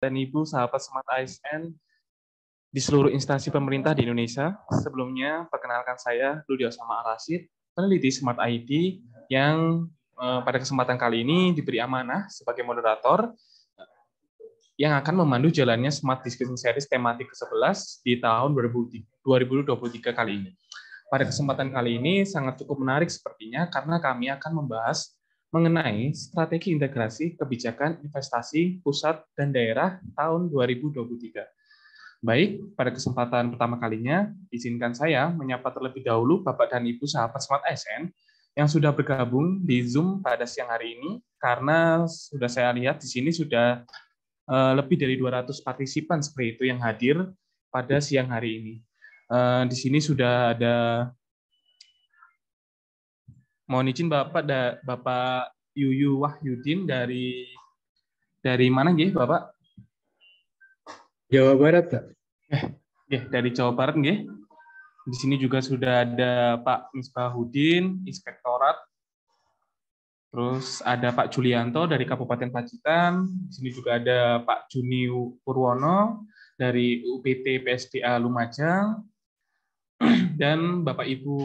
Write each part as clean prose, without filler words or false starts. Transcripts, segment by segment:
dan Ibu sahabat Smart ASN di seluruh instansi pemerintah di Indonesia. Sebelumnya, perkenalkan saya Rudi Osama Ar-Rasyid, peneliti Smart ID yang pada kesempatan kali ini diberi amanah sebagai moderator yang akan memandu jalannya Smart Discussion Series tematik ke-11 di tahun 2023 kali ini. Pada kesempatan kali ini sangat cukup menarik sepertinya karena kami akan membahas mengenai strategi integrasi kebijakan investasi pusat dan daerah tahun 2023. Baik, pada kesempatan pertama kalinya, izinkan saya menyapa terlebih dahulu Bapak dan Ibu sahabat Smart ASN yang sudah bergabung di Zoom pada siang hari ini, karena sudah saya lihat di sini sudah lebih dari 200 partisipan seperti itu yang hadir pada siang hari ini. Di sini sudah ada, mohon izin Bapak Yuyu Wahyudin dari mana nggih, Bapak? Jawa Barat, Pak. Dari Jawa Barat nggih. Di sini juga sudah ada Pak Misbahudin, Inspektorat. Terus ada Pak Julianto dari Kabupaten Pacitan. Di sini juga ada Pak Juni Purwono dari UPT PSDA Lumajang. Dan Bapak Ibu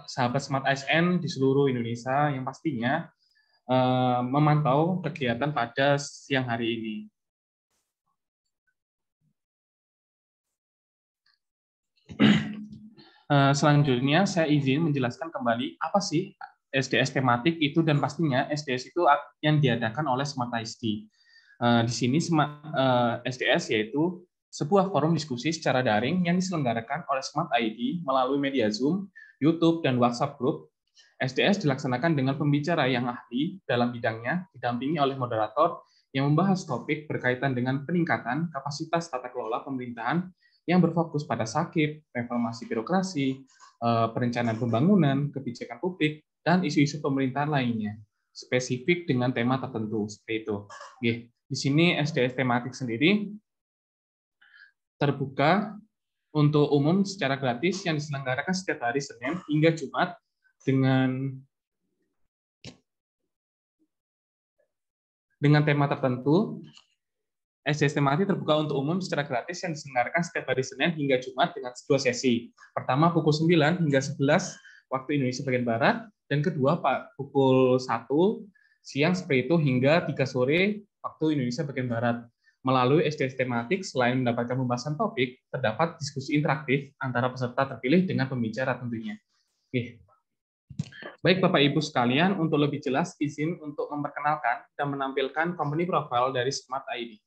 sahabat Smart ASN di seluruh Indonesia yang pastinya memantau kegiatan pada siang hari ini. Selanjutnya saya izin menjelaskan kembali apa sih SDS tematik itu, dan pastinya SDS itu yang diadakan oleh Smart ISD. Di sini SDS yaitu sebuah forum diskusi secara daring yang diselenggarakan oleh Smart ID melalui media Zoom, YouTube, dan WhatsApp Group. SDS dilaksanakan dengan pembicara yang ahli dalam bidangnya, didampingi oleh moderator yang membahas topik berkaitan dengan peningkatan kapasitas tata kelola pemerintahan yang berfokus pada sakit, reformasi birokrasi, perencanaan pembangunan, kebijakan publik, dan isu-isu pemerintahan lainnya, spesifik dengan tema tertentu, seperti itu. Oke. Di sini SDS tematik sendiri terbuka untuk umum secara gratis yang diselenggarakan setiap hari Senin hingga Jumat dengan tema tertentu. SDS tematik terbuka untuk umum secara gratis yang diselenggarakan setiap hari Senin hingga Jumat dengan 2 sesi. Pertama pukul 9 hingga 11 waktu Indonesia bagian Barat, dan kedua pukul 1 siang seperti itu hingga 3 sore waktu Indonesia bagian Barat. Melalui SDS tematik, selain mendapatkan pembahasan topik, terdapat diskusi interaktif antara peserta terpilih dengan pembicara tentunya. Oke. Baik Bapak Ibu sekalian, untuk lebih jelas izin untuk memperkenalkan dan menampilkan company profile dari Smart ID.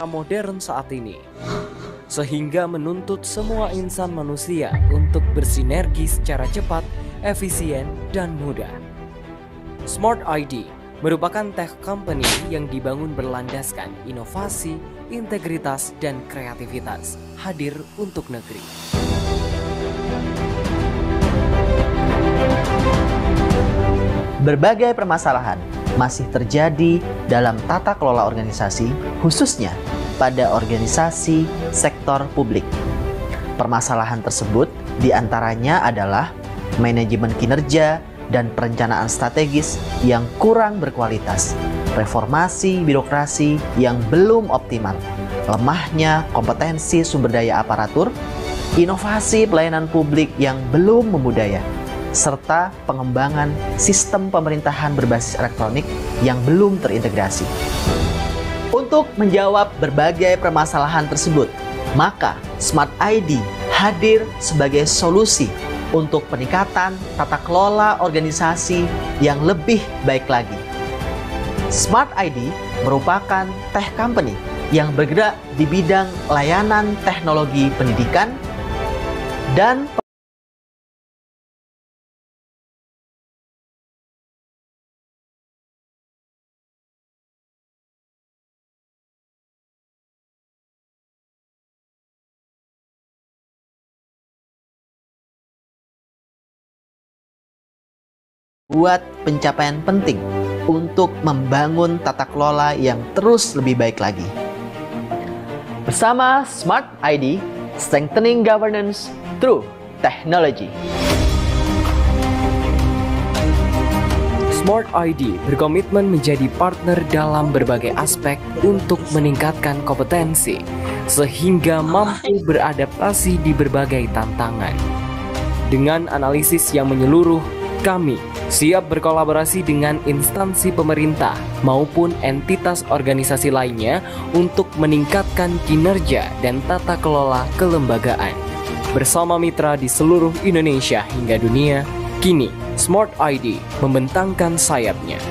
Modern saat ini, sehingga menuntut semua insan manusia untuk bersinergi secara cepat, efisien, dan mudah. Smart ID merupakan tech company yang dibangun berlandaskan inovasi, integritas, dan kreativitas, hadir untuk negeri. Berbagai permasalahan masih terjadi dalam tata kelola organisasi, khususnya pada organisasi sektor publik. Permasalahan tersebut diantaranya adalah manajemen kinerja dan perencanaan strategis yang kurang berkualitas, reformasi birokrasi yang belum optimal, lemahnya kompetensi sumber daya aparatur, inovasi pelayanan publik yang belum membudaya, serta pengembangan sistem pemerintahan berbasis elektronik yang belum terintegrasi. Untuk menjawab berbagai permasalahan tersebut, maka Smart ID hadir sebagai solusi untuk peningkatan tata kelola organisasi yang lebih baik lagi. Smart ID merupakan tech company yang bergerak di bidang layanan teknologi pendidikan dan buat pencapaian penting untuk membangun tata kelola yang terus lebih baik lagi. Bersama Smart ID, strengthening governance through technology. Smart ID berkomitmen menjadi partner dalam berbagai aspek untuk meningkatkan kompetensi, sehingga mampu beradaptasi di berbagai tantangan. Dengan analisis yang menyeluruh, kami siap berkolaborasi dengan instansi pemerintah maupun entitas organisasi lainnya untuk meningkatkan kinerja dan tata kelola kelembagaan. Bersama mitra di seluruh Indonesia hingga dunia, kini Smart ID membentangkan sayapnya.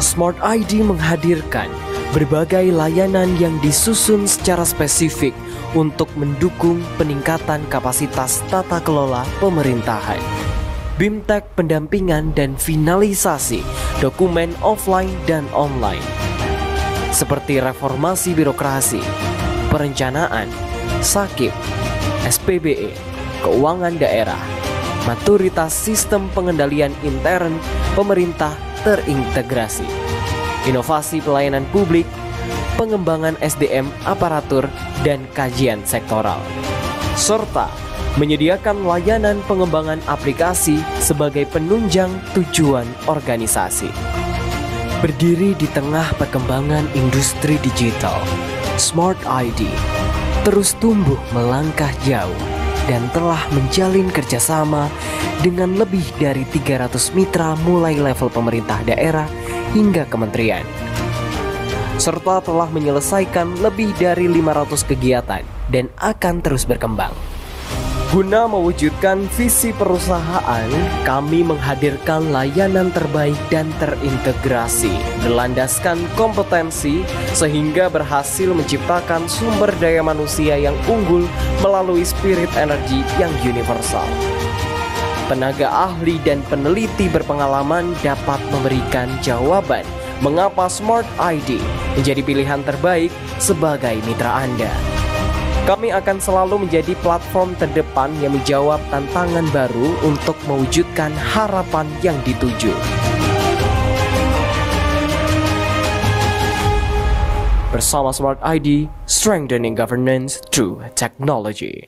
Smart ID menghadirkan berbagai layanan yang disusun secara spesifik untuk mendukung peningkatan kapasitas tata kelola pemerintahan. BIMTEK pendampingan dan finalisasi dokumen offline dan online, seperti reformasi birokrasi, perencanaan, SAKIP, SPBE, keuangan daerah, maturitas sistem pengendalian intern pemerintah terintegrasi, inovasi pelayanan publik, pengembangan SDM aparatur dan kajian sektoral, serta menyediakan layanan pengembangan aplikasi sebagai penunjang tujuan organisasi. Berdiri di tengah perkembangan industri digital, Smart ID terus tumbuh melangkah jauh dan telah menjalin kerjasama dengan lebih dari 300 mitra mulai level pemerintah daerah hingga kementerian, serta telah menyelesaikan lebih dari 500 kegiatan dan akan terus berkembang. Guna mewujudkan visi perusahaan, kami menghadirkan layanan terbaik dan terintegrasi, berlandaskan kompetensi sehingga berhasil menciptakan sumber daya manusia yang unggul melalui spirit energi yang universal. Tenaga ahli dan peneliti berpengalaman dapat memberikan jawaban mengapa Smart ID menjadi pilihan terbaik sebagai mitra Anda. Kami akan selalu menjadi platform terdepan yang menjawab tantangan baru untuk mewujudkan harapan yang dituju. Bersama Smart ID, strengthening governance through technology.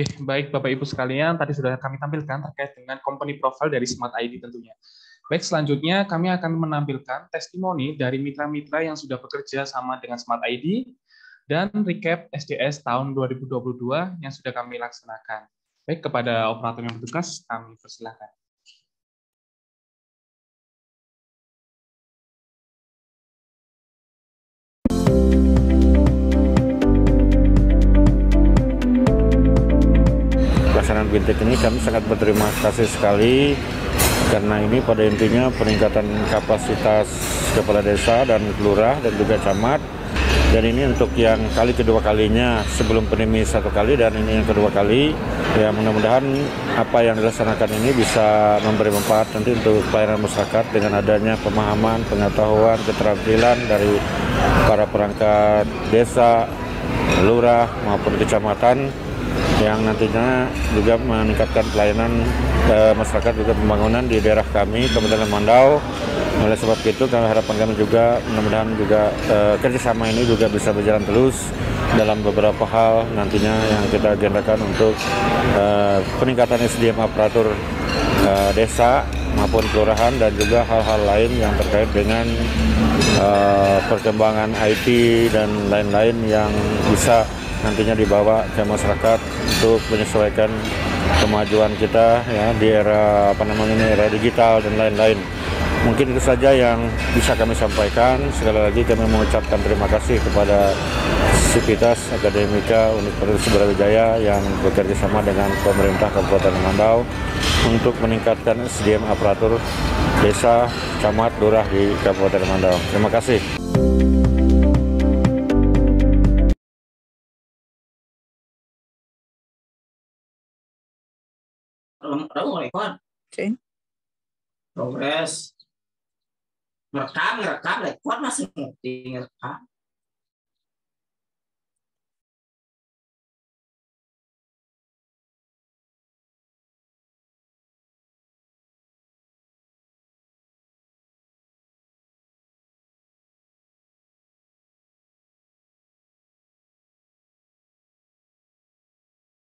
Oke, baik Bapak Ibu sekalian, tadi sudah kami tampilkan terkait dengan company profile dari Smart ID tentunya. Baik, selanjutnya kami akan menampilkan testimoni dari mitra-mitra yang sudah bekerja sama dengan Smart ID dan recap SDS tahun 2022 yang sudah kami laksanakan. Baik, kepada operator yang bertugas, kami persilakan. Pelaksanaan BIMTEK ini kami sangat berterima kasih sekali karena ini pada intinya peningkatan kapasitas kepala desa dan lurah dan juga camat, dan ini untuk yang kedua kalinya, sebelum pandemi satu kali dan ini yang kedua kali. Ya, mudah-mudahan apa yang dilaksanakan ini bisa memberi manfaat nanti untuk pelayanan masyarakat dengan adanya pemahaman, pengetahuan, keterampilan dari para perangkat desa, lurah maupun kecamatan, yang nantinya juga meningkatkan pelayanan masyarakat juga pembangunan di daerah kami, Kabupaten Mandau. Oleh sebab itu, harapan kami juga mudah-mudahan juga kerjasama ini juga bisa berjalan terus dalam beberapa hal nantinya yang kita agendakan untuk peningkatan SDM aparatur desa maupun kelurahan dan juga hal-hal lain yang terkait dengan perkembangan IT dan lain-lain yang bisa nantinya dibawa ke masyarakat untuk menyesuaikan kemajuan kita ya di era era digital dan lain-lain. Mungkin itu saja yang bisa kami sampaikan. Sekali lagi kami mengucapkan terima kasih kepada Sivitas Akademika Universitas Brawijaya yang bekerja sama dengan pemerintah Kabupaten Mandau untuk meningkatkan SDM aparatur desa, camat, lurah di Kabupaten Mandau. Terima kasih. Progres ngerekam rekod masih ngerti ngerekam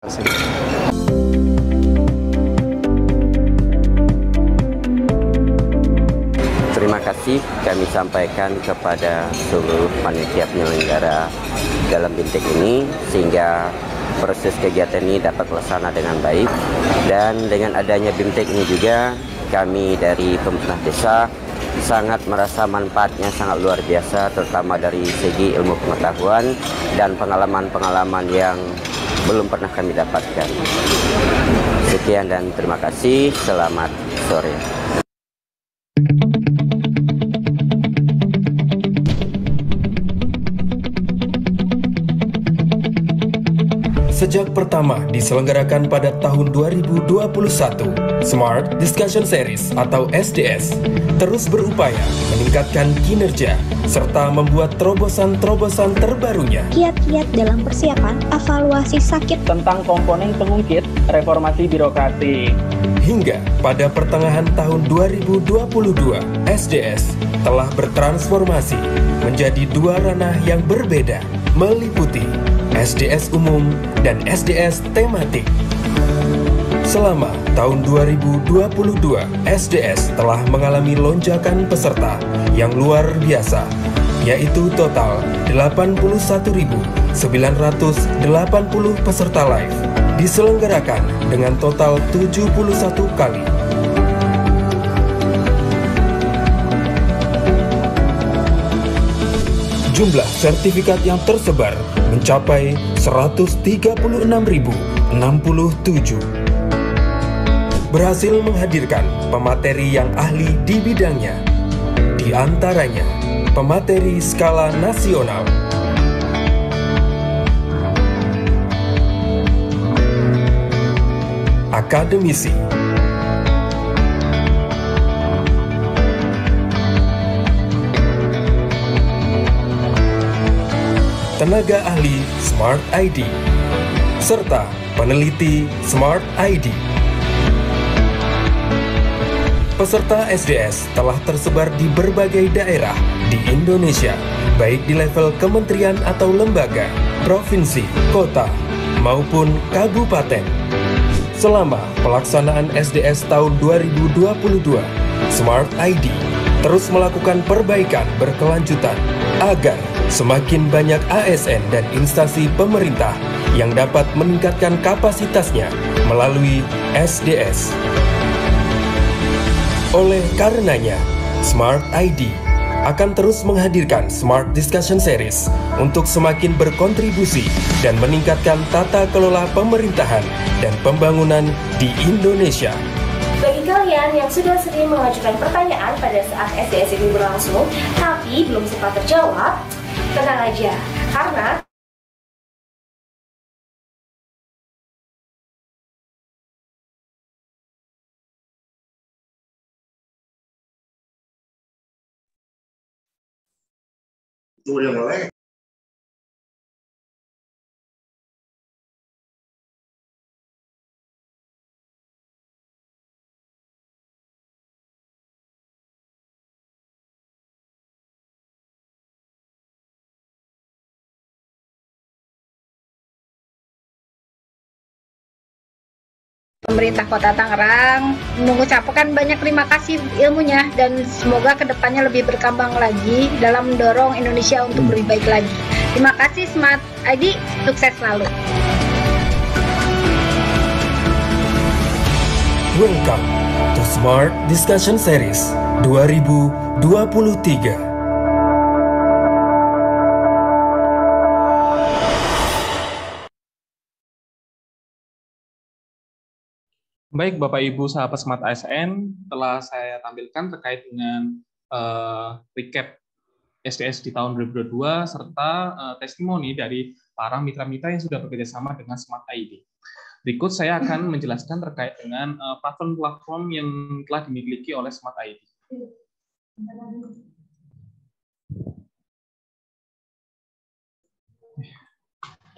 kasih. Terima kasih kami sampaikan kepada seluruh panitia penyelenggara dalam BIMTEK ini sehingga proses kegiatan ini dapat terlaksana dengan baik, dan dengan adanya BIMTEK ini juga kami dari pemerintah desa sangat merasa manfaatnya sangat luar biasa, terutama dari segi ilmu pengetahuan dan pengalaman-pengalaman yang belum pernah kami dapatkan. Sekian dan terima kasih. Selamat sore. Sejak pertama diselenggarakan pada tahun 2021, Smart Discussion Series atau SDS terus berupaya meningkatkan kinerja serta membuat terobosan-terobosan terbarunya. Kiat-kiat dalam persiapan evaluasi sakit tentang komponen pengungkit reformasi birokrasi. Hingga pada pertengahan tahun 2022, SDS telah bertransformasi menjadi dua ranah yang berbeda, meliputi SDS umum dan SDS tematik. Selama tahun 2022, SDS telah mengalami lonjakan peserta yang luar biasa, yaitu total 81.980 peserta live, diselenggarakan dengan total 71 kali. Jumlah sertifikat yang tersebar mencapai 136.067. Berhasil menghadirkan pemateri yang ahli di bidangnya, di antaranya pemateri skala nasional, akademisi, tenaga ahli Smart ID, serta peneliti Smart ID. Peserta SDS telah tersebar di berbagai daerah di Indonesia, baik di level kementerian atau lembaga, provinsi, kota, maupun kabupaten. Selama pelaksanaan SDS tahun 2022, Smart ID terus melakukan perbaikan berkelanjutan agar semakin banyak ASN dan instansi pemerintah yang dapat meningkatkan kapasitasnya melalui SDS. Oleh karenanya, Smart ID akan terus menghadirkan Smart Discussion Series untuk semakin berkontribusi dan meningkatkan tata kelola pemerintahan dan pembangunan di Indonesia. Bagi kalian yang sudah sering mengajukan pertanyaan pada saat SDS ini berlangsung, tapi belum sempat terjawab, tenang aja, karena pemerintah Kota Tangerang mengucapkan banyak terima kasih ilmunya dan semoga kedepannya lebih berkembang lagi dalam mendorong Indonesia untuk lebih baik lagi. Terima kasih Smart ID, sukses selalu. Welcome to Smart Discussion Series 2023. Baik, Bapak Ibu sahabat Smart ASN, telah saya tampilkan terkait dengan recap SDS di tahun 2022 serta testimoni dari para mitra-mitra yang sudah bekerjasama dengan Smart ID. Berikut saya akan menjelaskan terkait dengan platform-platform yang telah dimiliki oleh Smart ID.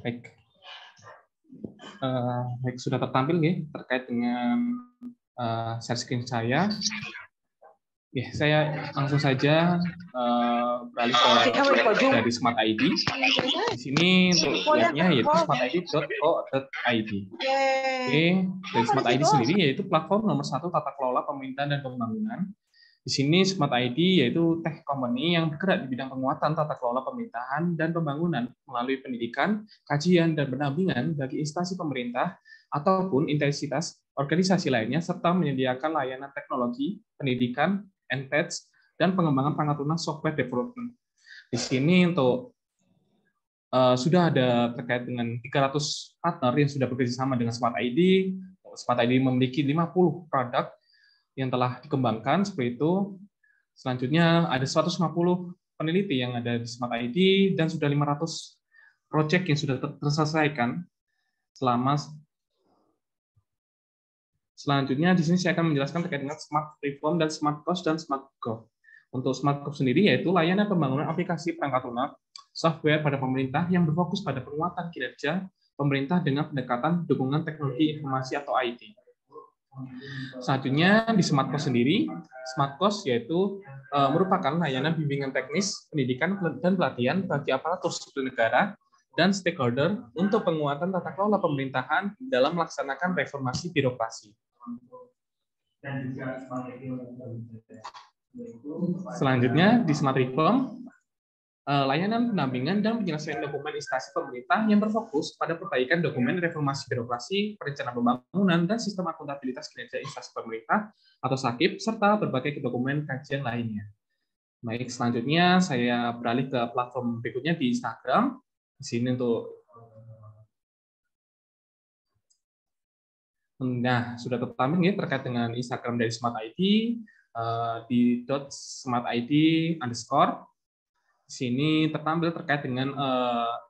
Baik. Baik, sudah tertampil ya terkait dengan share screen saya. Ya, saya langsung saja beralih ke dari Smart ID. Di sini untuk webnya yaitu smartid.co.id. Oke, dari Smart ID sendiri yaitu platform nomor 1 tata kelola pemerintahan dan pembangunan. Di sini Smart ID yaitu tech company yang bergerak di bidang penguatan tata kelola pemerintahan dan pembangunan melalui pendidikan, kajian, dan pendampingan bagi instansi pemerintah ataupun intensitas organisasi lainnya, serta menyediakan layanan teknologi, pendidikan, EdTech, dan pengembangan perangkat lunak software development. Di sini untuk sudah ada terkait dengan 300 partner yang sudah bekerja sama dengan Smart ID. Smart ID memiliki 50 produk yang telah dikembangkan seperti itu. Selanjutnya ada 150 peneliti yang ada di Smart ID dan sudah 500 proyek yang sudah terselesaikan selama. Selanjutnya di sini saya akan menjelaskan terkait dengan Smart Reform dan Smart Cost dan Smart Gov. Untuk Smart Gov sendiri yaitu layanan pembangunan aplikasi perangkat lunak software pada pemerintah yang berfokus pada penguatan kinerja pemerintah dengan pendekatan dukungan teknologi informasi atau IT. Selanjutnya di Smart Cost sendiri, Smart Cost yaitu merupakan layanan bimbingan teknis, pendidikan dan pelatihan bagi aparatur sipil negara dan stakeholder untuk penguatan tata kelola pemerintahan dalam melaksanakan reformasi birokrasi. Selanjutnya di Smart Reform, layanan pendampingan dan penyelesaian dokumen instansi pemerintah yang berfokus pada perbaikan dokumen reformasi birokrasi, perencanaan pembangunan, dan sistem akuntabilitas kinerja instansi pemerintah atau SAKIP, serta berbagai dokumen kajian lainnya. Baik, selanjutnya saya beralih ke platform berikutnya di Instagram. Di sini untuk sudah tertampil ya terkait dengan Instagram dari Smart ID di .smartid_. Di sini tertampil terkait dengan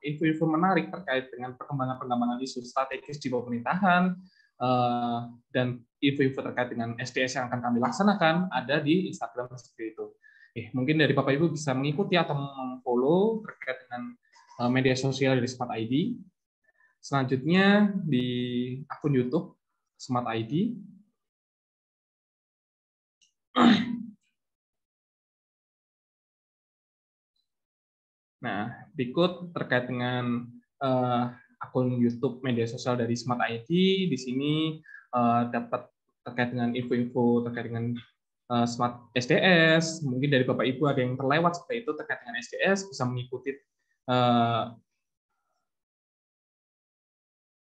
info-info menarik terkait dengan perkembangan isu strategis di pemerintahan dan info-info terkait dengan SDS yang akan kami laksanakan ada di Instagram seperti itu. Mungkin dari Bapak Ibu bisa mengikuti atau follow terkait dengan media sosial dari Smart ID. Selanjutnya di akun YouTube Smart ID. Nah, berikut terkait dengan akun YouTube media sosial dari Smart ID. Di sini dapat terkait dengan info-info terkait dengan Smart SDS. Mungkin dari Bapak Ibu ada yang terlewat seperti itu terkait dengan SDS, bisa mengikuti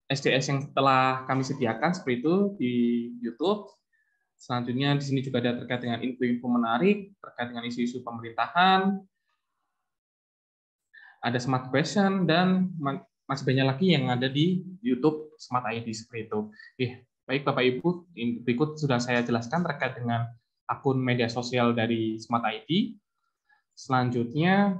SDS yang telah kami sediakan seperti itu di YouTube. Selanjutnya di sini juga ada terkait dengan info-info menarik terkait dengan isu-isu pemerintahan. Ada Smart Question dan masih banyak lagi yang ada di YouTube Smart ID seperti itu. Baik Bapak Ibu, berikut sudah saya jelaskan terkait dengan akun media sosial dari Smart ID. Selanjutnya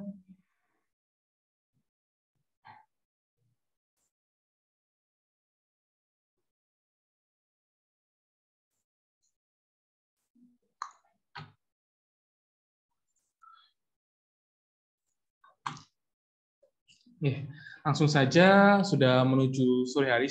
langsung saja sudah menuju sore hari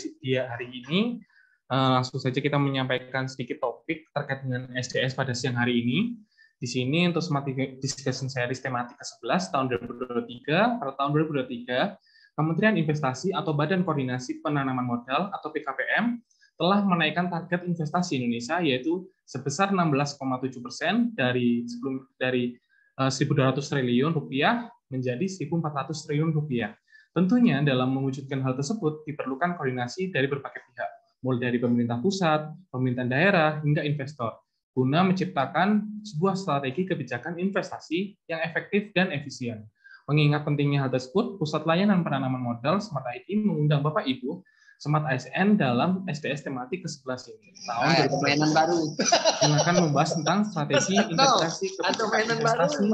ini. Langsung saja kita menyampaikan sedikit topik terkait dengan SDS pada siang hari ini. Di sini untuk Smart Discussion Series tematik ke-11 tahun 2023, pada tahun 2023, Kementerian Investasi atau Badan Koordinasi Penanaman Modal atau PKPM telah menaikkan target investasi Indonesia yaitu sebesar 16,7% dari 1.200 triliun rupiah menjadi 1.400 triliun rupiah. Tentunya dalam mewujudkan hal tersebut diperlukan koordinasi dari berbagai pihak, mulai dari pemerintah pusat, pemerintah daerah, hingga investor, guna menciptakan sebuah strategi kebijakan investasi yang efektif dan efisien. Mengingat pentingnya hal tersebut, Pusat Layanan Penanaman Modal Smart ID mengundang Bapak Ibu Smart ASN dalam SDS tematik ke-11 ini. Tahun 2020 baru. Yang akan membahas tentang strategi investasi kebijakan investasi.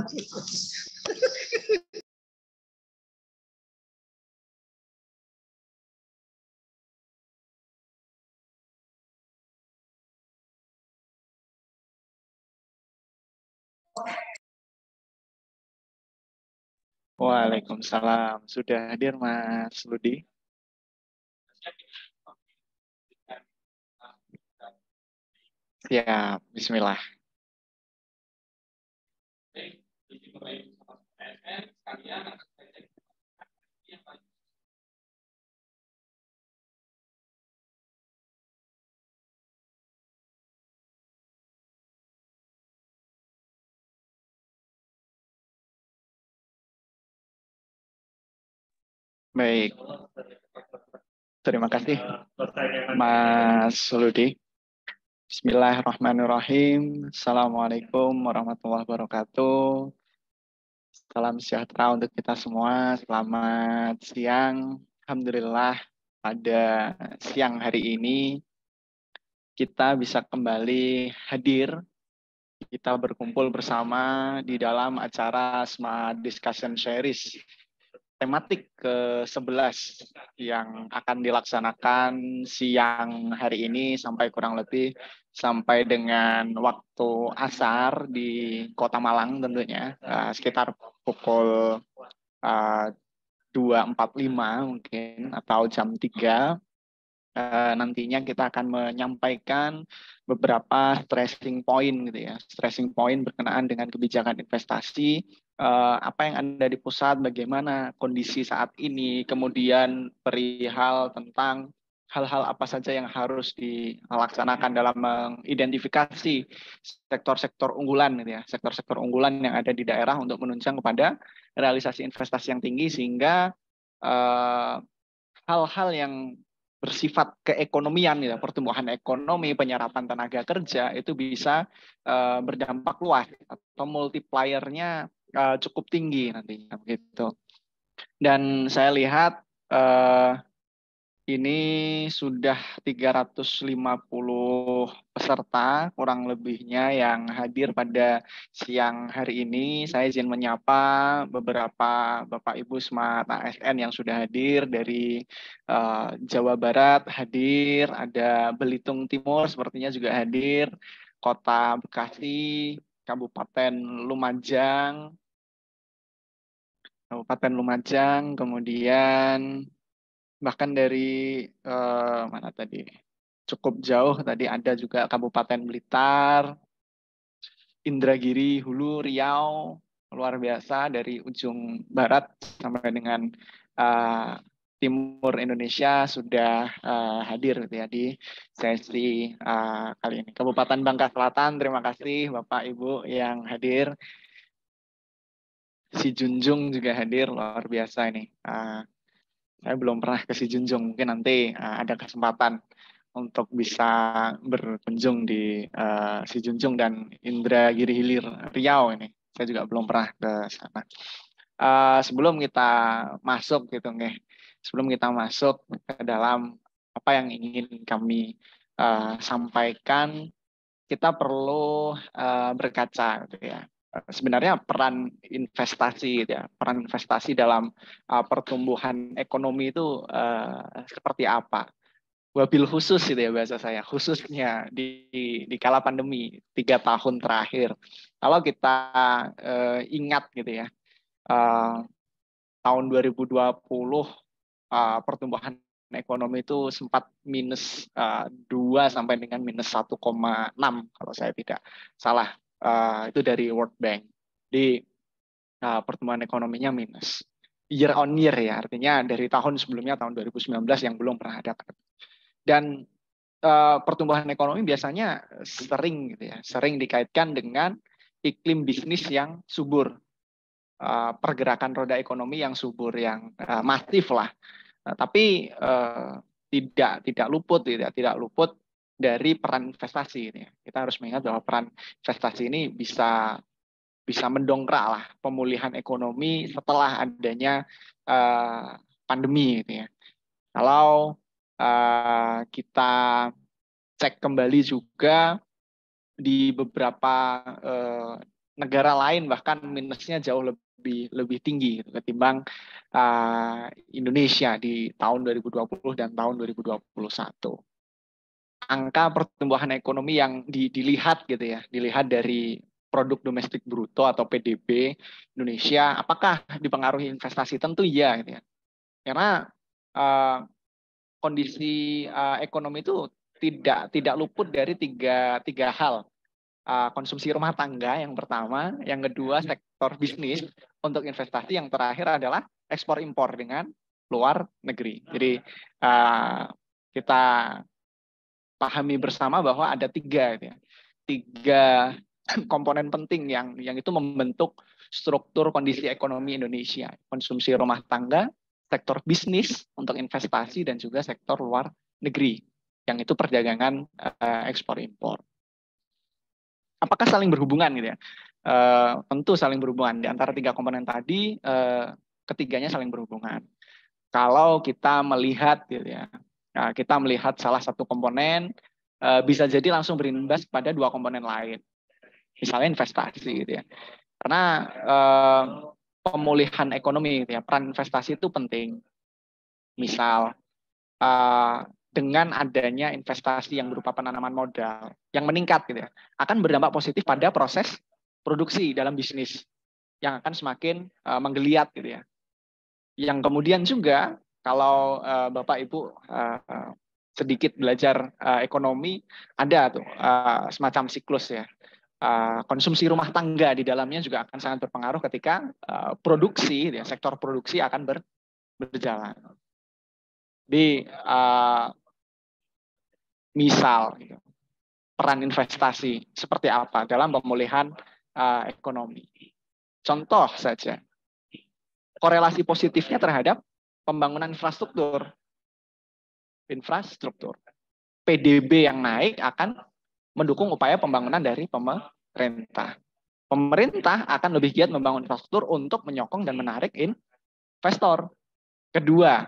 Waalaikumsalam. Sudah hadir Mas Ludi? Siap, bismillah. Baik, terima kasih Mas Ludi. Bismillahirrahmanirrahim. Assalamualaikum warahmatullahi wabarakatuh. Salam sejahtera untuk kita semua. Selamat siang. Alhamdulillah pada siang hari ini kita bisa kembali hadir. Kita berkumpul bersama di dalam acara Smart Discussion Series tematik ke-11 yang akan dilaksanakan siang hari ini sampai kurang lebih sampai dengan waktu asar di Kota Malang tentunya, sekitar pukul 2.45 mungkin atau jam 3. Nantinya kita akan menyampaikan beberapa stressing point gitu ya, stressing point berkenaan dengan kebijakan investasi, apa yang ada di pusat, bagaimana kondisi saat ini, kemudian perihal tentang hal-hal apa saja yang harus dilaksanakan dalam mengidentifikasi sektor-sektor unggulan gitu ya, sektor-sektor unggulan yang ada di daerah untuk menunjang kepada realisasi investasi yang tinggi sehingga hal-hal yang bersifat keekonomian, ya, pertumbuhan ekonomi, penyerapan tenaga kerja itu bisa berdampak luas atau multiplier-nya cukup tinggi nantinya begitu. Dan saya lihat ini sudah 350 peserta kurang lebihnya yang hadir pada siang hari ini. Saya izin menyapa beberapa Bapak Ibu Smart ASN yang sudah hadir dari Jawa Barat hadir, ada Belitung Timur sepertinya juga hadir, Kota Bekasi, Kabupaten Lumajang, kemudian bahkan dari mana tadi cukup jauh tadi ada juga Kabupaten Blitar, Indragiri, Hulu, Riau, luar biasa dari ujung barat sampai dengan timur Indonesia sudah hadir gitu ya di sesi kali ini. Kabupaten Bangka Selatan, terima kasih Bapak Ibu yang hadir. Si Junjung juga hadir, luar biasa ini. Saya belum pernah ke Si Junjung, mungkin nanti ada kesempatan untuk bisa berkunjung di Si Junjung dan Indragiri Hilir Riau ini. Saya juga belum pernah ke sana. Sebelum kita masuk gitu nih, sebelum kita masuk ke dalam apa yang ingin kami sampaikan, kita perlu berkaca gitu ya. Sebenarnya peran investasi gitu ya, peran investasi dalam pertumbuhan ekonomi itu seperti apa? Wabil khusus gitu ya bahasa saya, khususnya di kala pandemi 3 tahun terakhir. Kalau kita ingat gitu ya, tahun 2020 pertumbuhan ekonomi itu sempat minus 2 sampai dengan minus 1,6 kalau saya tidak salah. Itu dari World Bank. Di pertumbuhan ekonominya minus. Year on year ya, artinya dari tahun sebelumnya, tahun 2019 yang belum pernah ada. Dan pertumbuhan ekonomi biasanya sering gitu ya, sering dikaitkan dengan iklim bisnis yang subur. Pergerakan roda ekonomi yang subur, yang masif lah. Tapi tidak luput dari peran investasi ini. Kita harus mengingat bahwa peran investasi ini bisa mendongkrak lah pemulihan ekonomi setelah adanya pandemi gitu ya. Kalau kita cek kembali juga di beberapa negara lain bahkan minusnya jauh lebih tinggi gitu, ketimbang Indonesia di tahun 2020 dan tahun 2021. Angka pertumbuhan ekonomi yang dilihat gitu ya, dilihat dari produk domestik bruto atau PDB Indonesia, apakah dipengaruhi investasi? Tentu iya gitu ya. Karena kondisi ekonomi itu tidak luput dari tiga hal. konsumsi rumah tangga yang pertama, yang kedua sektor bisnis untuk investasi, yang terakhir adalah ekspor impor dengan luar negeri. Jadi kita pahami bersama bahwa ada tiga komponen penting yang itu membentuk struktur kondisi ekonomi Indonesia: konsumsi rumah tangga, sektor bisnis untuk investasi, dan juga sektor luar negeri yang itu perdagangan ekspor impor. Apakah saling berhubungan gitu ya? Tentu saling berhubungan. Di antara tiga komponen tadi, ketiganya saling berhubungan. Kalau kita melihat gitu ya, kita melihat salah satu komponen bisa jadi langsung berimbas pada dua komponen lain. Misalnya investasi gitu ya. Karena pemulihan ekonomi gitu ya, peran investasi itu penting. Misal dengan adanya investasi yang berupa penanaman modal yang meningkat gitu ya, akan berdampak positif pada proses produksi dalam bisnis yang akan semakin menggeliat gitu ya. Yang kemudian juga kalau Bapak Ibu sedikit belajar ekonomi, ada tuh semacam siklus ya. Konsumsi rumah tangga di dalamnya juga akan sangat berpengaruh ketika produksi, ya, sektor produksi akan berjalan. Di misal gitu, peran investasi seperti apa dalam pemulihan ekonomi. Contoh saja, korelasi positifnya terhadap pembangunan infrastruktur. PDB yang naik akan mendukung upaya pembangunan dari pemerintah. Pemerintah akan lebih giat membangun infrastruktur untuk menyokong dan menarik investor. Kedua,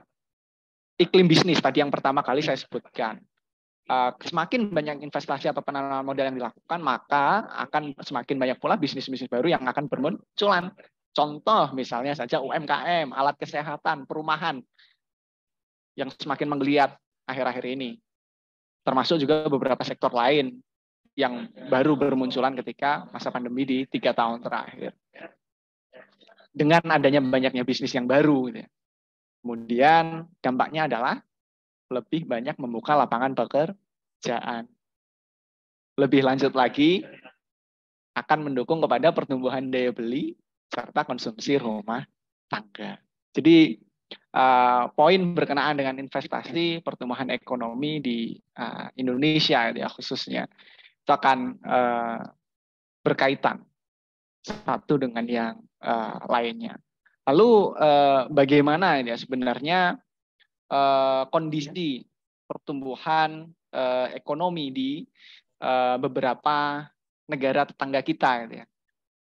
iklim bisnis tadi yang pertama kali saya sebutkan. Semakin banyak investasi atau penanaman modal yang dilakukan, maka akan semakin banyak pula bisnis-bisnis baru yang akan bermunculan. Contoh misalnya saja UMKM, alat kesehatan, perumahan yang semakin menggeliat akhir-akhir ini. Termasuk juga beberapa sektor lain yang baru bermunculan ketika masa pandemi di 3 tahun terakhir. Dengan adanya banyaknya bisnis yang baru, gitu ya. Kemudian dampaknya adalah lebih banyak membuka lapangan pekerjaan. Lebih lanjut lagi, akan mendukung kepada pertumbuhan daya beli serta konsumsi rumah tangga. Jadi poin berkenaan dengan investasi, pertumbuhan ekonomi di Indonesia ya khususnya, itu akan berkaitan satu dengan yang lainnya. Lalu bagaimana ya sebenarnya kondisi pertumbuhan ekonomi di beberapa negara tetangga kita gitu ya.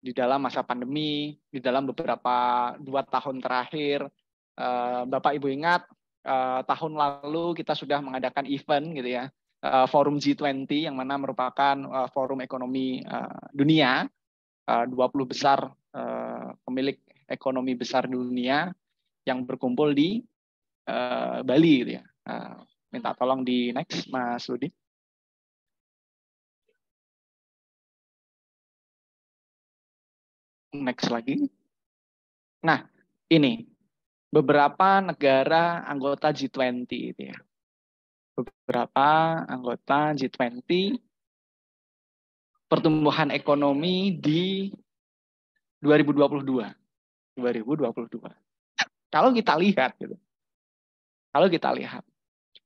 Di dalam masa pandemi, di dalam beberapa 2 tahun terakhir, Bapak Ibu ingat tahun lalu kita sudah mengadakan event gitu ya, forum G20 yang mana merupakan forum ekonomi dunia, 20 besar pemilik ekonomi besar dunia yang berkumpul di Bali gitu ya. Minta tolong di next Mas Ludi. Next lagi. Nah, ini beberapa negara anggota G20 gitu ya. Beberapa anggota G20 pertumbuhan ekonomi di 2022. Kalau kita lihat gitu. Kalau kita lihat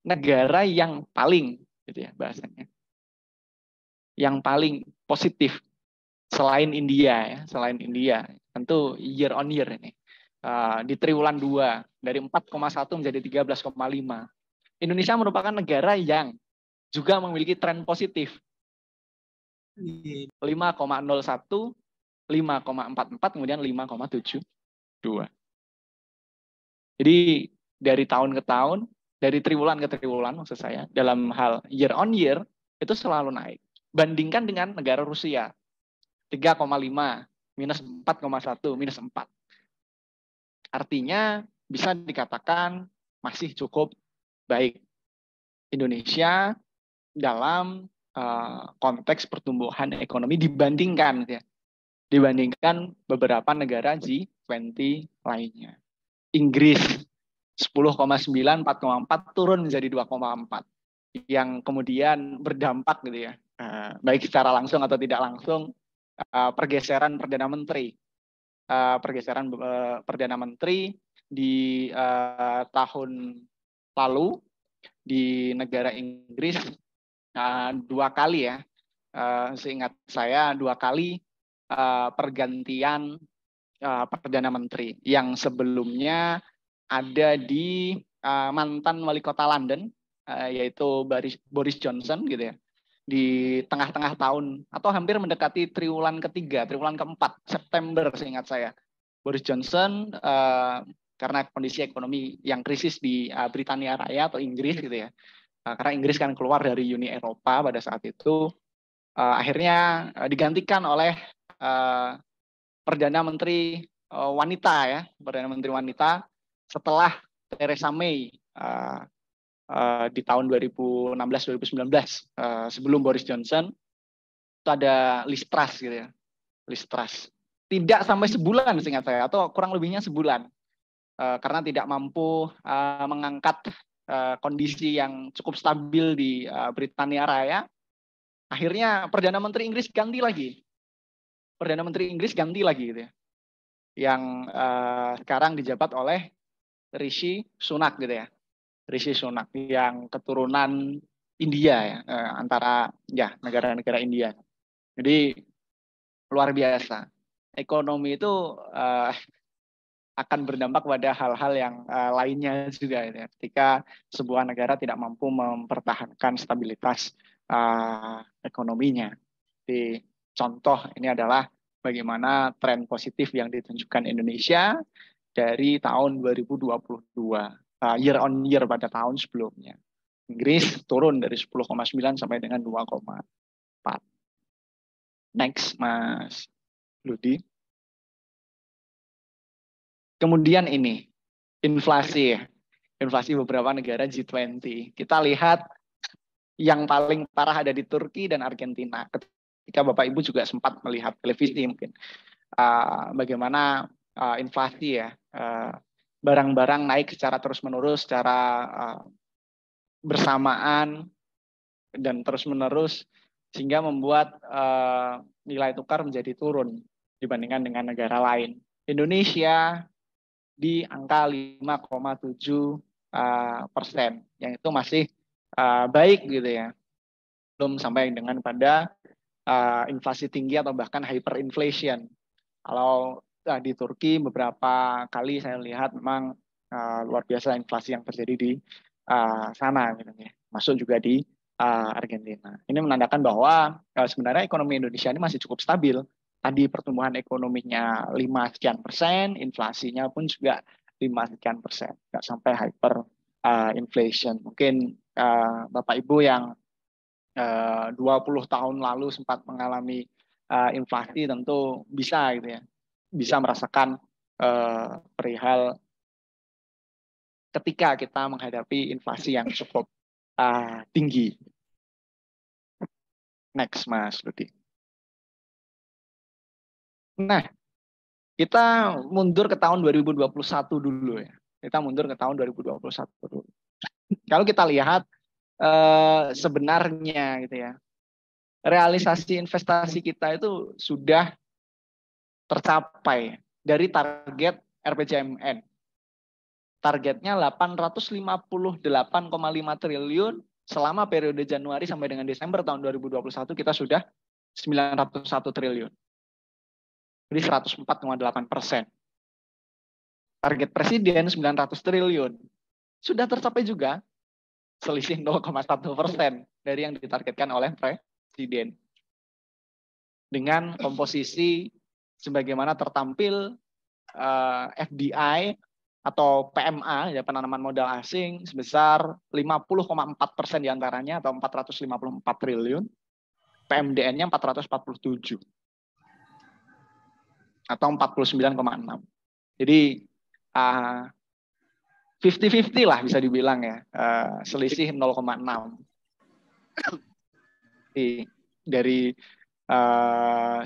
negara yang paling gitu ya bahasanya. Yang paling positif selain India ya, selain India, tentu year on year ini. Di triwulan 2 dari 4,1 menjadi 13,5. Indonesia merupakan negara yang juga memiliki tren positif. 5,01, 5,44, kemudian 5,72. Jadi dari tahun ke tahun, dari triwulan ke triwulan maksud saya, dalam hal year on year itu selalu naik. Bandingkan dengan negara Rusia, 3,5, minus 4,1, minus 4. Artinya bisa dikatakan masih cukup baik Indonesia dalam konteks pertumbuhan ekonomi dibandingkan ya, dibandingkan beberapa negara G20 lainnya. Inggris 10,9, 4,4 turun menjadi 2,4 yang kemudian berdampak gitu ya baik secara langsung atau tidak langsung, pergeseran Perdana Menteri. Pergeseran Perdana Menteri di tahun lalu di negara Inggris 2 kali ya, seingat saya 2 kali pergantian Perdana Menteri. Yang sebelumnya ada di mantan wali kota London, yaitu Boris Johnson gitu ya, di tengah-tengah tahun atau hampir mendekati triwulan ketiga, triwulan keempat, September seingat saya. Boris Johnson karena kondisi ekonomi yang krisis di Britania Raya atau Inggris gitu ya, karena Inggris kan keluar dari Uni Eropa pada saat itu, akhirnya digantikan oleh Perdana Menteri wanita ya, Perdana Menteri wanita setelah Theresa May di tahun 2016-2019 sebelum Boris Johnson itu ada Liz Truss gitu ya, Liz Truss. Tidak sampai sebulan seingat saya atau kurang lebihnya sebulan karena tidak mampu mengangkat kondisi yang cukup stabil di Britania Raya. Akhirnya Perdana Menteri Inggris ganti lagi. Perdana Menteri Inggris ganti lagi gitu ya. Yang sekarang dijabat oleh Rishi Sunak gitu ya. Rishi Sunak yang keturunan India ya, antara ya negara-negara India. Jadi luar biasa. Ekonomi itu akan berdampak pada hal-hal yang lainnya juga gitu ya. Ketika sebuah negara tidak mampu mempertahankan stabilitas ekonominya. Jadi contoh ini adalah bagaimana tren positif yang ditunjukkan Indonesia dari tahun 2022. Year on year pada tahun sebelumnya. Inggris turun dari 10,9 sampai dengan 2,4. Next, Mas Ludi. Kemudian ini, inflasi ya. Inflasi beberapa negara G20. Kita lihat yang paling parah ada di Turki dan Argentina. Ketika Bapak Ibu juga sempat melihat televisi mungkin. Bagaimana inflasi ya, barang-barang naik secara terus-menerus, secara bersamaan dan terus-menerus, sehingga membuat nilai tukar menjadi turun dibandingkan dengan negara lain. Indonesia di angka 5,7%, yang itu masih baik gitu ya. Belum sampai dengan pada inflasi tinggi atau bahkan hyperinflation. Kalau di Turki beberapa kali saya lihat memang luar biasa inflasi yang terjadi di sana, gitu ya. Masuk juga di Argentina. Ini menandakan bahwa sebenarnya ekonomi Indonesia ini masih cukup stabil. Tadi pertumbuhan ekonominya 5% inflasinya pun juga 5%, nggak sampai hyperinflation. Mungkin Bapak Ibu yang 20 tahun lalu sempat mengalami inflasi tentu bisa gitu ya, bisa merasakan perihal ketika kita menghadapi inflasi yang cukup tinggi. Next, Mas Ludi. Nah, kita mundur ke tahun 2021 dulu ya. Kita mundur ke tahun 2021 dulu. Kalau kita lihat sebenarnya gitu ya, realisasi investasi kita itu sudah tercapai dari target RPJMN. Targetnya 858,5 triliun selama periode Januari sampai dengan Desember tahun 2021 kita sudah 901 triliun. Jadi 104,8%. Target Presiden 900 triliun. Sudah tercapai juga, selisih 0,1% dari yang ditargetkan oleh Presiden. Dengan komposisi sebagaimana tertampil FDI atau PMA, ya, penanaman modal asing sebesar 50,4% diantaranya atau 454 triliun, PMDN-nya 447 atau 49,6. Jadi 50-50 lah bisa dibilang ya, selisih 0,6. Dari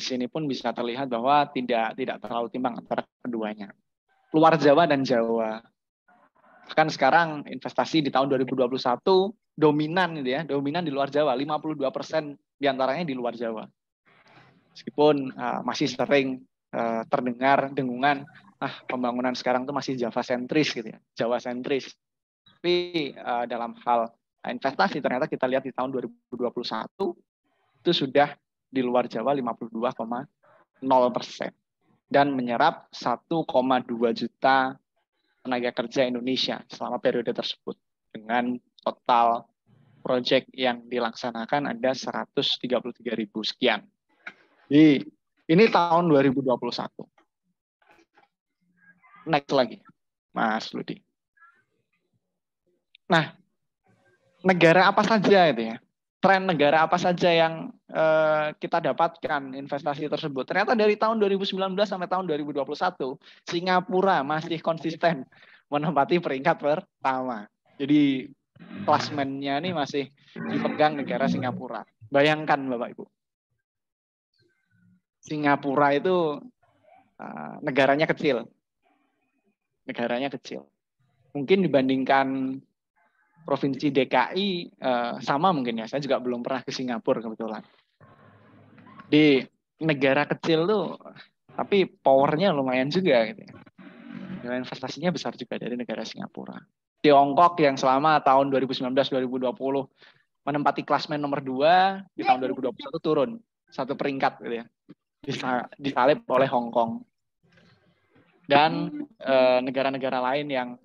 sini pun bisa terlihat bahwa tidak terlalu timbang antara keduanya. Luar Jawa dan Jawa. Kan sekarang investasi di tahun 2021 dominan gitu ya, dominan di luar Jawa, 52% diantaranya di luar Jawa. Meskipun masih sering terdengar dengungan, pembangunan sekarang tuh masih Java sentris gitu ya, Jawa sentris. Tapi dalam hal investasi ternyata kita lihat di tahun 2021 itu sudah di luar Jawa 52,0% dan menyerap 1,2 juta tenaga kerja Indonesia selama periode tersebut dengan total proyek yang dilaksanakan ada 133.000 sekian. Jadi ini tahun 2021. Next lagi, Mas Ludi. Nah, negara apa saja itu ya? Tren negara apa saja yang kita dapatkan investasi tersebut? Ternyata dari tahun 2019 sampai tahun 2021, Singapura masih konsisten menempati peringkat pertama. Jadi klasmennya ini masih dipegang negara Singapura. Bayangkan Bapak Ibu. Singapura itu negaranya kecil. Negaranya kecil. Mungkin dibandingkan Provinsi DKI sama mungkin ya. Saya juga belum pernah ke Singapura kebetulan. Di negara kecil tuh, tapi powernya lumayan juga gitu ya. Dan investasinya besar juga dari negara Singapura. Tiongkok yang selama tahun 2019-2020 menempati klasmen nomor 2, di tahun 2021 turun 1 peringkat gitu ya. Disalip oleh Hong Kong. Dan negara-negara lain yang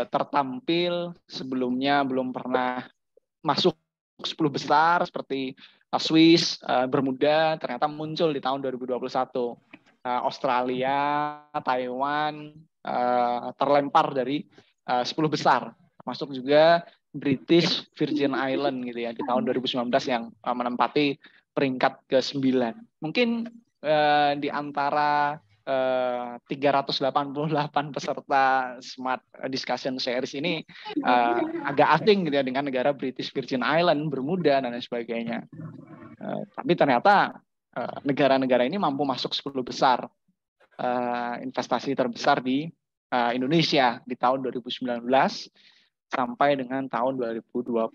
tertampil sebelumnya belum pernah masuk 10 besar seperti Swiss, Bermuda ternyata muncul di tahun 2021. Australia, Taiwan terlempar dari 10 besar, termasuk juga British Virgin Island gitu ya di tahun 2019 yang menempati peringkat ke-9. Mungkin di antara 388 peserta Smart Discussion Series ini agak asing gitu ya dengan negara British Virgin Island, Bermuda dan lain sebagainya. Tapi ternyata negara-negara ini mampu masuk 10 besar investasi terbesar di Indonesia di tahun 2019 sampai dengan tahun 2021.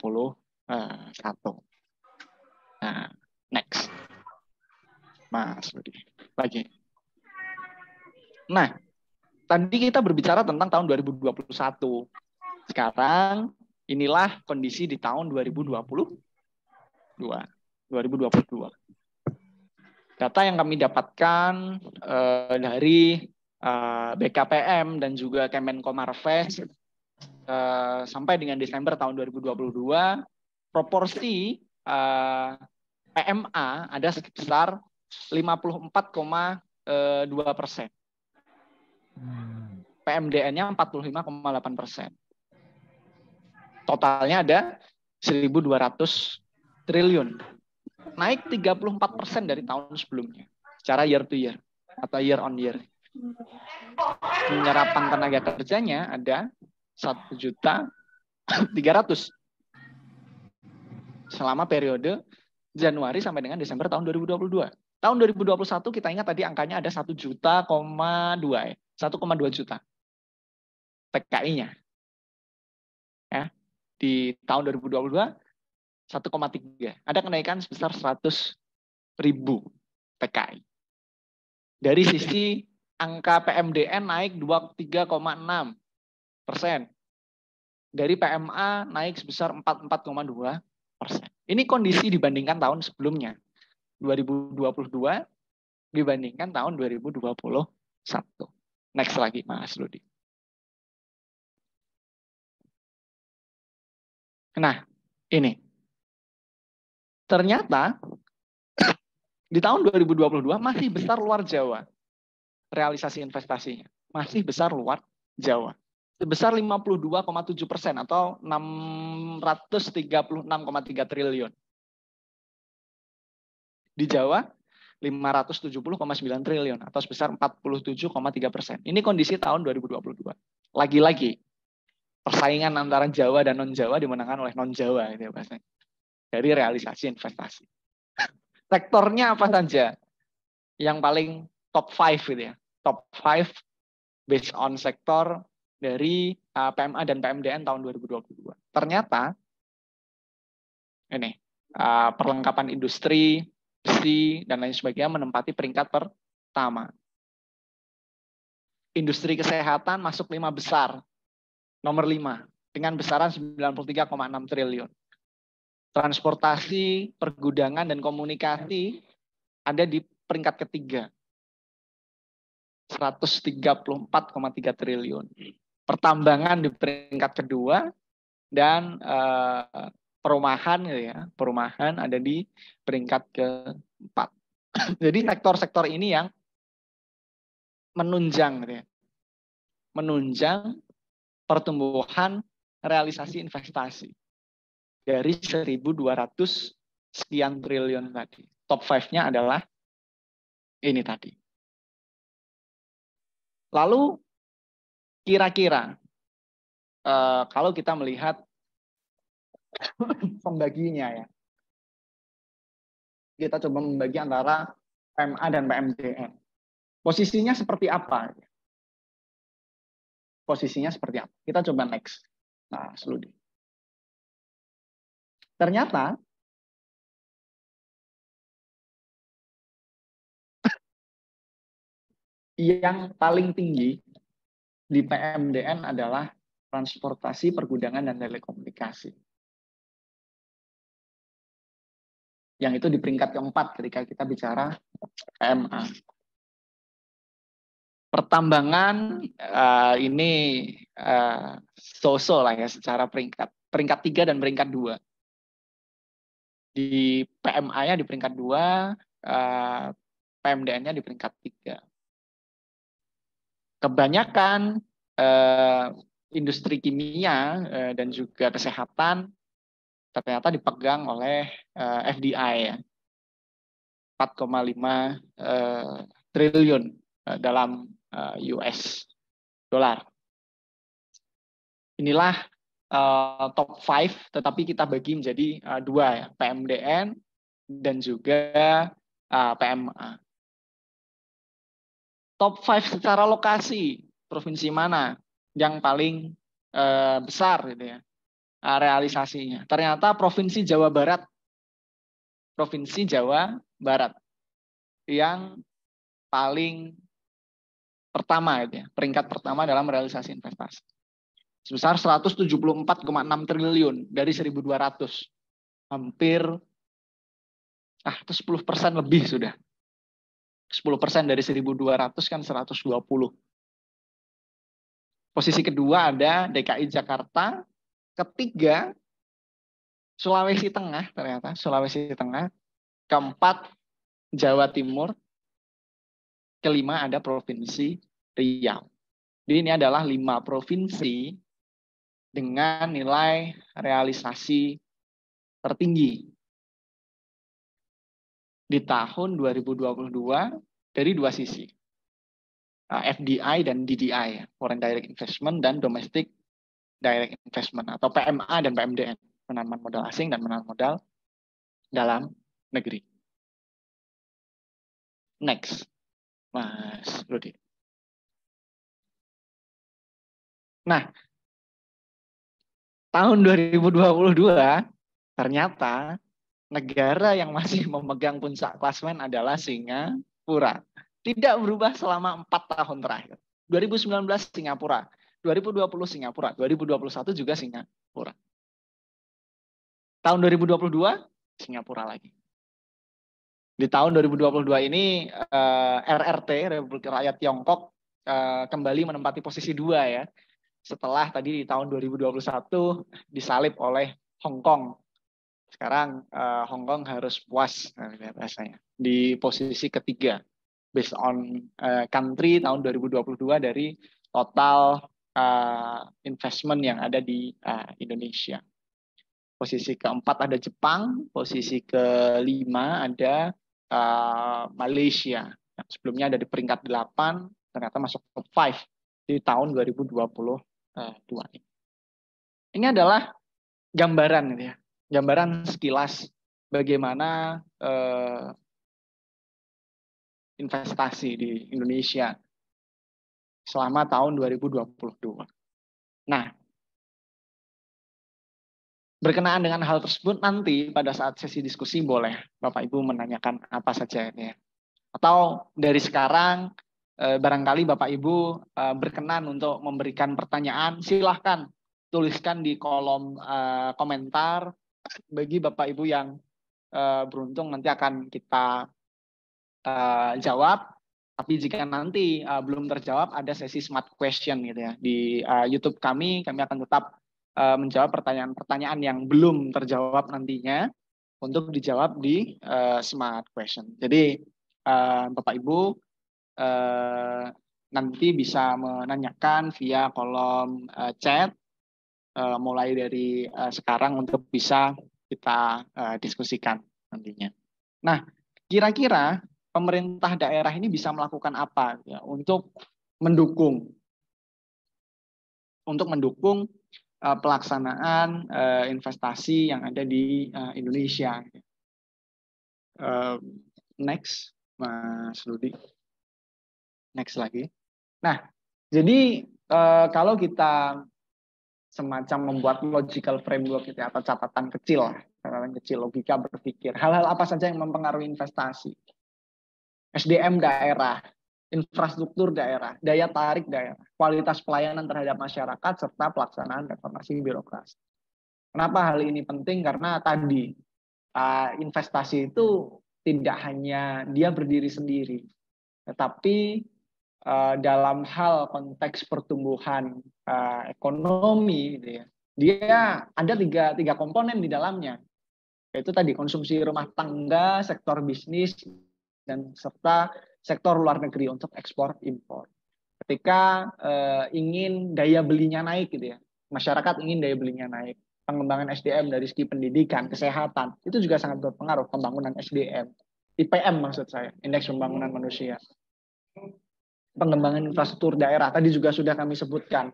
Nah, next. Mas Budi, lagi. Nah, tadi kita berbicara tentang tahun 2021. Sekarang inilah kondisi di tahun 2022. Data yang kami dapatkan dari BKPM dan juga Kemenkomarves sampai dengan Desember tahun 2022, proporsi PMA ada sebesar 54,2%. PMDN-nya 45,8%. Totalnya ada 1.200 triliun. Naik 34% dari tahun sebelumnya. Secara year to year atau year on year. Penyerapan tenaga kerjanya ada 1.300.000 selama periode Januari sampai dengan Desember tahun 2022. Tahun 2021 kita ingat tadi angkanya ada 1,2 juta ya. 1,2 juta TKI-nya. Ya. Di tahun 2022 1,3. Ada kenaikan sebesar 100.000 TKI. Dari sisi angka PMDN naik 23,6%. Dari PMA naik sebesar 44,2%. Ini kondisi dibandingkan tahun sebelumnya. 2022 dibandingkan tahun 2021. Next lagi, Mas Rudi. Nah, ini. Ternyata di tahun 2022 masih besar luar Jawa. Realisasi investasinya. Masih besar luar Jawa. Sebesar 52,7% atau 636,3 triliun. Di Jawa 570,9 triliun atau sebesar 47,3%. Ini kondisi tahun 2022. Lagi-lagi persaingan antara Jawa dan non-Jawa dimenangkan oleh non-Jawa gitu ya bahasanya. Dari realisasi investasi. Sektornya apa saja? Yang paling top 5 gitu ya. Top 5 based on sektor dari PMA dan PMDN tahun 2022. Ternyata ini perlengkapan industri, besi, dan lain sebagainya menempati peringkat pertama. Industri kesehatan masuk 5 besar, nomor 5, dengan besaran 93,6 triliun. Transportasi, pergudangan, dan komunikasi ada di peringkat ketiga, 134,3 triliun. Pertambangan di peringkat kedua, dan perumahan gitu ya, perumahan ada di peringkat keempat. Jadi sektor-sektor ini yang menunjang gitu ya, menunjang pertumbuhan realisasi investasi dari 1.200 sekian triliun tadi. Top 5-nya adalah ini tadi. Lalu kira-kira kalau kita melihat pembaginya ya, kita coba membagi antara PMA dan PMDN. Posisinya seperti apa? Posisinya seperti apa? Kita coba next. Nah, Sludi. Ternyata yang paling tinggi di PMDN adalah transportasi, pergudangan, dan telekomunikasi. Yang itu di peringkat keempat ketika kita bicara PMA. Pertambangan ini so-so lah ya secara peringkat. Peringkat 3 dan peringkat 2. Di PMA-nya di peringkat 2, PMDN-nya di peringkat 3. Kebanyakan industri kimia dan juga kesehatan ternyata dipegang oleh FDI ya. 4,5 triliun dalam US dolar. Inilah top 5, tetapi kita bagi menjadi 2 ya, PMDN dan juga PMA. Top 5 secara lokasi, provinsi mana yang paling besar gitu ya realisasinya? Ternyata Provinsi Jawa Barat. Provinsi Jawa Barat yang paling pertama gitu ya, peringkat pertama dalam realisasi investasi. Sebesar 174,6 triliun dari 1.200. Hampir itu 10% lebih sudah. 10% dari 1.200 kan 120. Posisi kedua ada DKI Jakarta. Ketiga, Sulawesi Tengah ternyata. Sulawesi Tengah. Keempat, Jawa Timur. Kelima ada Provinsi Riau. Jadi ini adalah 5 provinsi dengan nilai realisasi tertinggi di tahun 2022 dari 2 sisi. FDI dan DDI, Foreign Direct Investment dan Domestic Direct Investment, atau PMA dan PMDN, penanaman modal asing dan penanaman modal dalam negeri. Next, Mas Rudi. Nah, tahun 2022 ternyata negara yang masih memegang puncak klasemen adalah Singapura. Tidak berubah selama 4 tahun terakhir. 2019 Singapura, 2020 Singapura, 2021 juga Singapura. Tahun 2022 Singapura lagi. Di tahun 2022 ini RRT, Republik Rakyat Tiongkok, kembali menempati posisi 2 ya. Setelah tadi di tahun 2021 disalip oleh Hong Kong. Sekarang Hong Kong harus puas rasanya di posisi ketiga based on country tahun 2022 dari total investment yang ada di Indonesia. Posisi keempat ada Jepang, posisi kelima ada Malaysia. Yang sebelumnya ada di peringkat 8, ternyata masuk top 5 di tahun 2022 ini. Ini adalah gambaran ya. Gambaran sekilas bagaimana investasi di Indonesia selama tahun 2022. Nah, berkenaan dengan hal tersebut, nanti pada saat sesi diskusi boleh Bapak Ibu menanyakan apa saja ini ya. Atau dari sekarang barangkali Bapak Ibu berkenan untuk memberikan pertanyaan, silahkan tuliskan di kolom komentar. Bagi Bapak Ibu yang beruntung nanti akan kita jawab. Tapi jika nanti belum terjawab, ada sesi smart question gitu ya. Di YouTube kami akan tetap menjawab pertanyaan-pertanyaan yang belum terjawab nantinya untuk dijawab di smart question. Jadi Bapak Ibu nanti bisa menanyakan via kolom chat mulai dari sekarang untuk bisa kita diskusikan nantinya. Nah, kira-kira pemerintah daerah ini bisa melakukan apa ya untuk mendukung pelaksanaan investasi yang ada di Indonesia. Next, Mas Rudi. Next lagi. Nah, jadi kalau kita semacam membuat logical framework gitu, atau catatan kecil, logika berpikir, hal-hal apa saja yang mempengaruhi investasi? SDM daerah, infrastruktur daerah, daya tarik daerah, kualitas pelayanan terhadap masyarakat, serta pelaksanaan reformasi birokrasi. Kenapa hal ini penting? Karena tadi investasi itu tidak hanya dia berdiri sendiri, tetapi dalam hal konteks pertumbuhan ekonomi, gitu ya, dia ada tiga komponen di dalamnya, yaitu tadi konsumsi rumah tangga, sektor bisnis, dan serta sektor luar negeri untuk ekspor impor. Ketika ingin daya belinya naik gitu ya, masyarakat ingin daya belinya naik, pengembangan SDM dari segi pendidikan, kesehatan itu juga sangat berpengaruh pembangunan SDM. IPM maksud saya, indeks pembangunan manusia. Pengembangan infrastruktur daerah tadi juga sudah kami sebutkan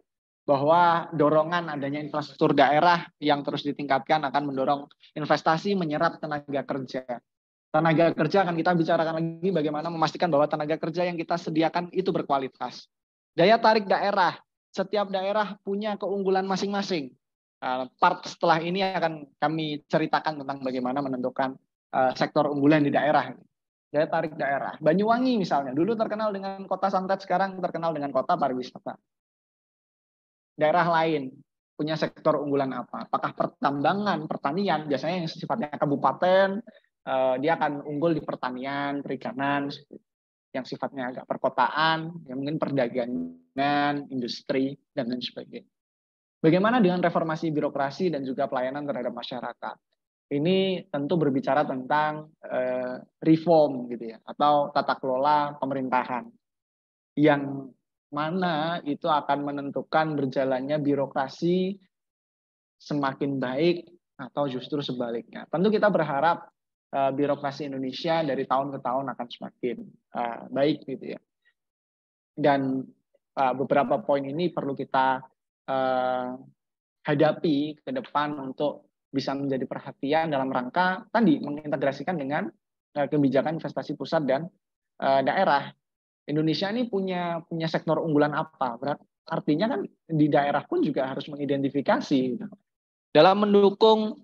bahwa dorongan adanya infrastruktur daerah yang terus ditingkatkan akan mendorong investasi, menyerap tenaga kerja. Tenaga kerja akan kita bicarakan lagi bagaimana memastikan bahwa tenaga kerja yang kita sediakan itu berkualitas. Daya tarik daerah, setiap daerah punya keunggulan masing-masing. Part setelah ini akan kami ceritakan tentang bagaimana menentukan sektor unggulan di daerah. Daya tarik daerah. Banyuwangi misalnya, dulu terkenal dengan kota santet, sekarang terkenal dengan kota pariwisata. Daerah lain punya sektor unggulan apa? Apakah pertambangan, pertanian, biasanya yang sifatnya kabupaten, dia akan unggul di pertanian, perikanan, yang sifatnya agak perkotaan, yang mungkin perdagangan, industri, dan lain sebagainya. Bagaimana dengan reformasi birokrasi dan juga pelayanan terhadap masyarakat? Ini tentu berbicara tentang reform gitu ya, atau tata kelola pemerintahan, yang mana itu akan menentukan berjalannya birokrasi semakin baik atau justru sebaliknya. Tentu kita berharap birokrasi Indonesia dari tahun ke tahun akan semakin baik gitu ya. Dan beberapa poin ini perlu kita hadapi ke depan untuk bisa menjadi perhatian dalam rangka tadi mengintegrasikan dengan kebijakan investasi pusat dan daerah. Indonesia ini punya sektor unggulan apa? Artinya kan di daerah pun juga harus mengidentifikasi gitu. Dalam mendukung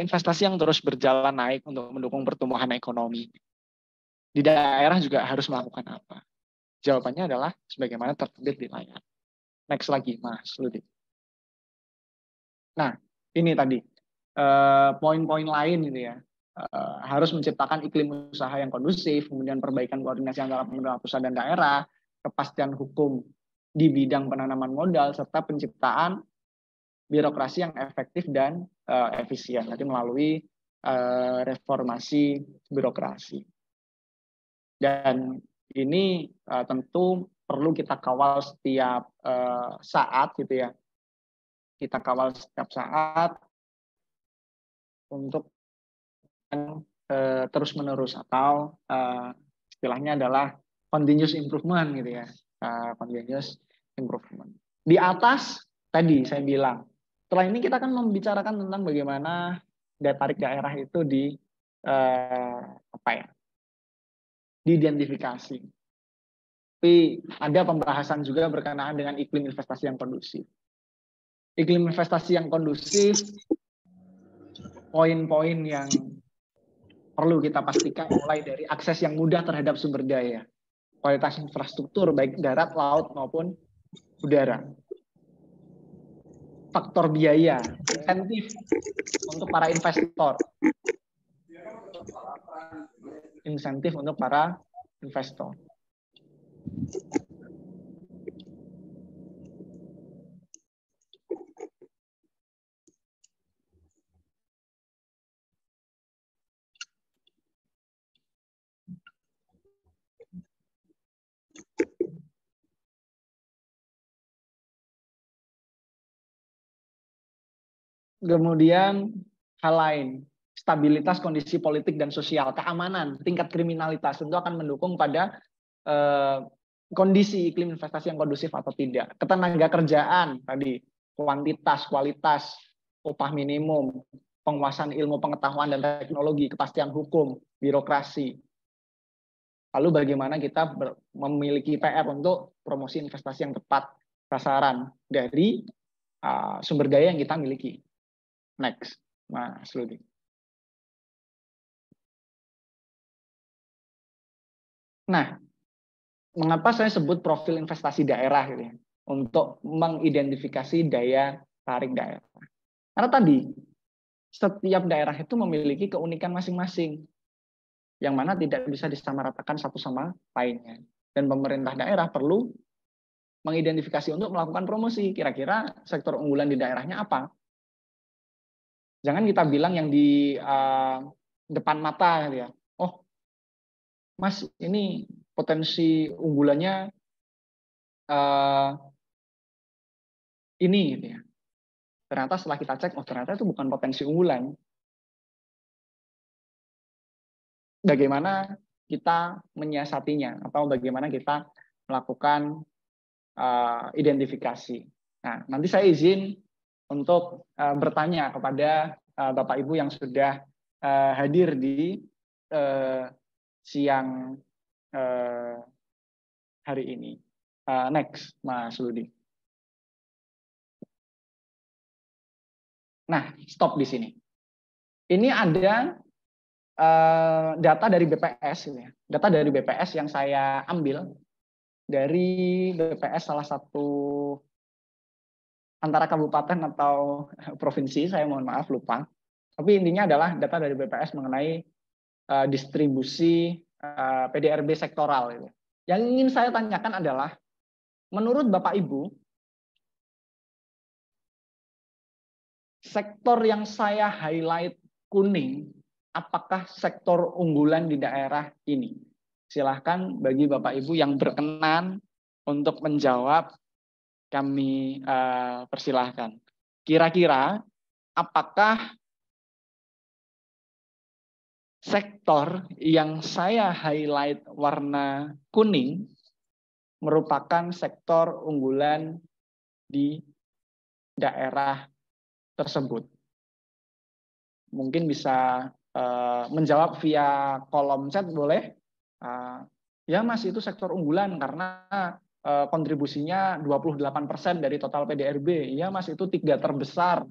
investasi yang terus berjalan naik untuk mendukung pertumbuhan ekonomi, di daerah juga harus melakukan apa? Jawabannya adalah sebagaimana tertulis di layar. Next lagi, Mas Ludi. Nah, ini tadi poin-poin lain gitu ya. Harus menciptakan iklim usaha yang kondusif, kemudian perbaikan koordinasi antara pemerintah pusat dan daerah, kepastian hukum di bidang penanaman modal, serta penciptaan birokrasi yang efektif dan efisien, nanti melalui reformasi birokrasi. Dan ini tentu perlu kita kawal setiap saat gitu ya. Kita kawal setiap saat untuk terus menerus, atau istilahnya adalah continuous improvement gitu ya. Continuous improvement. Di atas tadi saya bilang, setelah ini kita akan membicarakan tentang bagaimana daya tarik daerah itu diidentifikasi. Tapi ada pembahasan juga berkenaan dengan iklim investasi yang kondusif. Iklim investasi yang kondusif poin-poin yang perlu kita pastikan, mulai dari akses yang mudah terhadap sumber daya, kualitas infrastruktur baik darat, laut maupun udara, faktor biaya, insentif untuk para investor, Kemudian hal lain, stabilitas kondisi politik dan sosial, keamanan, tingkat kriminalitas tentu akan mendukung pada kondisi iklim investasi yang kondusif atau tidak. Ketenaga kerjaan tadi, kuantitas, kualitas, upah minimum, penguasaan ilmu pengetahuan dan teknologi, kepastian hukum, birokrasi. Lalu bagaimana kita memiliki PR untuk promosi investasi yang tepat sasaran dari sumber daya yang kita miliki. Next, Mas Rudi. Nah, mengapa saya sebut profil investasi daerah gitu ya, untuk mengidentifikasi daya tarik daerah? Karena tadi setiap daerah itu memiliki keunikan masing-masing, yang mana tidak bisa disamaratakan satu sama lainnya. Dan pemerintah daerah perlu mengidentifikasi untuk melakukan promosi. Kira-kira sektor unggulan di daerahnya apa? Jangan kita bilang yang di depan mata gitu ya. Oh, Mas, ini potensi unggulannya ini gitu ya. Ternyata setelah kita cek, oh ternyata itu bukan potensi unggulan. Bagaimana kita menyiasatinya atau bagaimana kita melakukan identifikasi. Nah, nanti saya izin untuk bertanya kepada Bapak Ibu yang sudah hadir di siang hari ini. Next, Mas Ludi. Nah, stop di sini. Ini ada data dari BPS, ya. Data dari BPS yang saya ambil dari BPS salah satu antara kabupaten atau provinsi, saya mohon maaf lupa. Tapi intinya adalah data dari BPS mengenai distribusi PDRB sektoral. Gitu. Yang ingin saya tanyakan adalah, menurut Bapak Ibu, sektor yang saya highlight kuning, apakah sektor unggulan di daerah ini? Silahkan bagi Bapak Ibu yang berkenan untuk menjawab, kami persilahkan. Kira-kira apakah sektor yang saya highlight warna kuning merupakan sektor unggulan di daerah tersebut? Mungkin bisa menjawab via kolom chat, boleh? Ya Mas, itu sektor unggulan karena kontribusinya 28% dari total PDRB. Iya Mas, itu 3 terbesar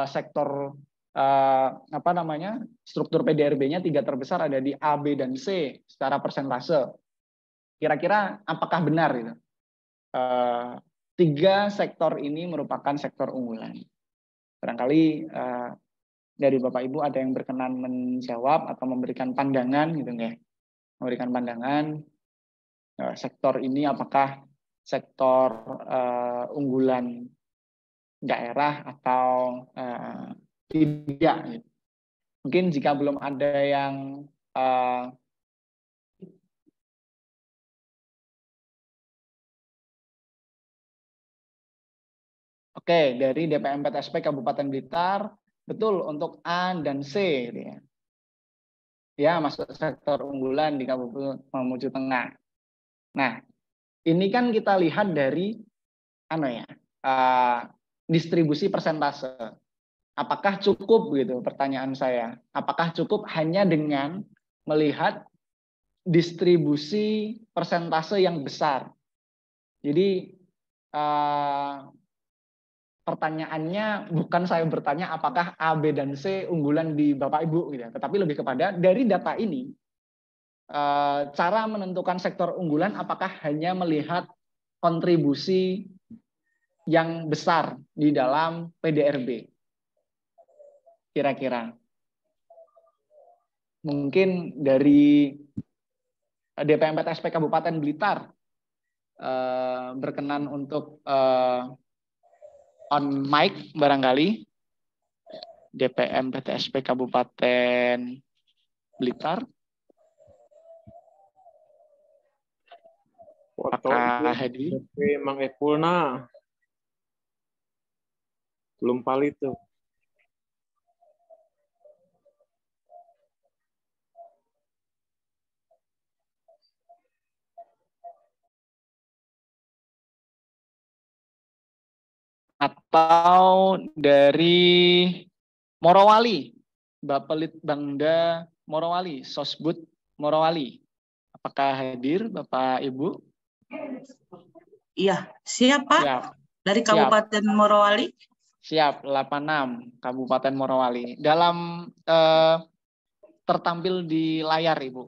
sektor struktur PDRB-nya 3 terbesar ada di A, B, dan C secara persentase. Kira-kira apakah benar itu? 3 sektor ini merupakan sektor unggulan. Barangkali dari Bapak Ibu ada yang berkenan menjawab atau memberikan pandangan gitu ya. Memberikan pandangan sektor ini apakah sektor unggulan daerah atau tidak. Mungkin jika belum ada yang oke, dari DPM PTSP Kabupaten Blitar, betul untuk A dan C. Ya, masuk sektor unggulan di Kabupaten Mamuju Tengah. Nah, ini kan kita lihat dari distribusi persentase. Apakah cukup gitu pertanyaan saya? Apakah cukup hanya dengan melihat distribusi persentase yang besar? Jadi pertanyaannya bukan saya bertanya apakah A, B, dan C unggulan di Bapak Ibu, gitu ya, tetapi lebih kepada dari data ini, cara menentukan sektor unggulan apakah hanya melihat kontribusi yang besar di dalam PDRB, kira-kira. Mungkin dari DPMPTSP Kabupaten Blitar berkenan untuk on mic barangkali. DPMPTSP Kabupaten Blitar. Apakah hadir? Mang Epulna. Belum valid tuh. Atau dari Morowali, Bapelit Bangda Morowali, Sosbud Morowali. Apakah hadir Bapak Ibu? Iya, siap Pak. Siap. Dari Kabupaten Siap. Morowali. Siap, 86 Kabupaten Morowali. Dalam tertampil di layar Ibu,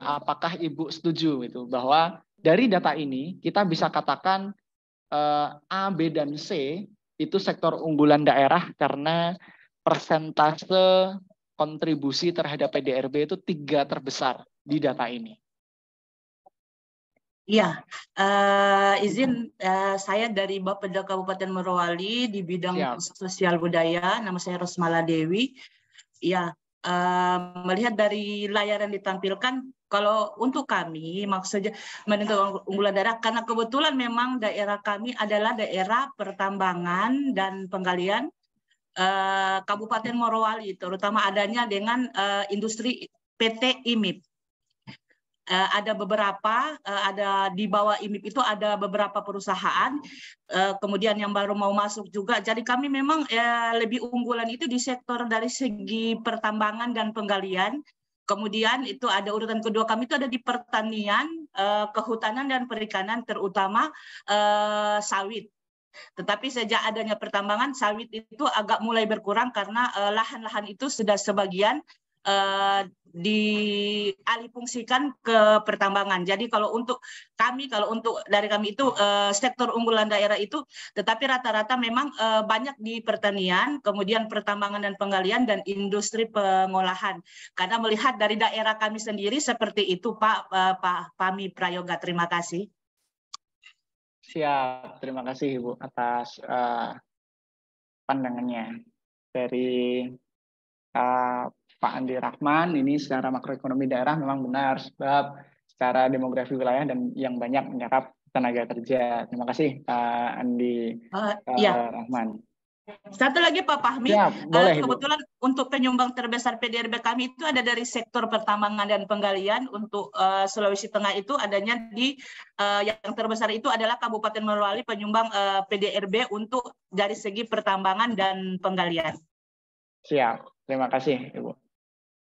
apakah Ibu setuju itu bahwa dari data ini kita bisa katakan A, B, dan C itu sektor unggulan daerah karena persentase kontribusi terhadap PDRB itu 3 terbesar di data ini. Iya, izin saya dari Bapeda Kabupaten Morowali di bidang sosial budaya, nama saya Rosmala Dewi. Iya, melihat dari layar yang ditampilkan, kalau untuk kami maksudnya menentukan unggulan daerah karena kebetulan memang daerah kami adalah daerah pertambangan dan penggalian Kabupaten Morowali, terutama adanya dengan industri PT IMIP. Ada beberapa, ada di bawah IMIP itu ada beberapa perusahaan, kemudian yang baru mau masuk juga. Jadi kami memang lebih unggulan itu di sektor dari segi pertambangan dan penggalian. Kemudian itu ada urutan kedua kami itu ada di pertanian, kehutanan dan perikanan, terutama sawit. Tetapi sejak adanya pertambangan, sawit itu agak mulai berkurang karena lahan-lahan itu sudah sebagian dialihfungsikan ke pertambangan. Jadi kalau untuk kami, dari kami itu sektor unggulan daerah itu, tetapi rata-rata memang banyak di pertanian, kemudian pertambangan dan penggalian dan industri pengolahan. Karena melihat dari daerah kami sendiri seperti itu, Pak Pami Prayoga. Terima kasih. Siap, terima kasih Ibu atas pandangannya. Dari Pak Andi Rahman, ini secara makroekonomi daerah memang benar, sebab secara demografi wilayah dan yang banyak menyerap tenaga kerja. Terima kasih Pak Andi Rahman. Satu lagi Pak Fahmi, boleh, kebetulan untuk penyumbang terbesar PDRB kami itu ada dari sektor pertambangan dan penggalian. Untuk Sulawesi Tengah itu adanya di yang terbesar itu adalah Kabupaten Morowali penyumbang PDRB untuk dari segi pertambangan dan penggalian. Siap, terima kasih Ibu.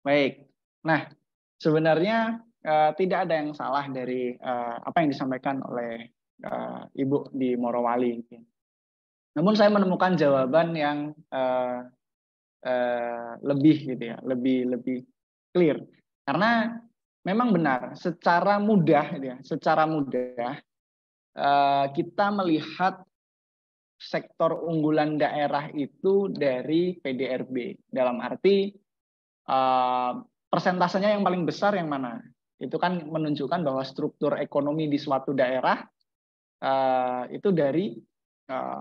Baik, nah sebenarnya tidak ada yang salah dari apa yang disampaikan oleh Ibu di Morowali. Namun saya menemukan jawaban yang lebih gitu ya, lebih clear. Karena memang benar, secara mudah gitu ya, kita melihat sektor unggulan daerah itu dari PDRB. Dalam arti persentasenya yang paling besar yang mana? Itu kan menunjukkan bahwa struktur ekonomi di suatu daerah itu dari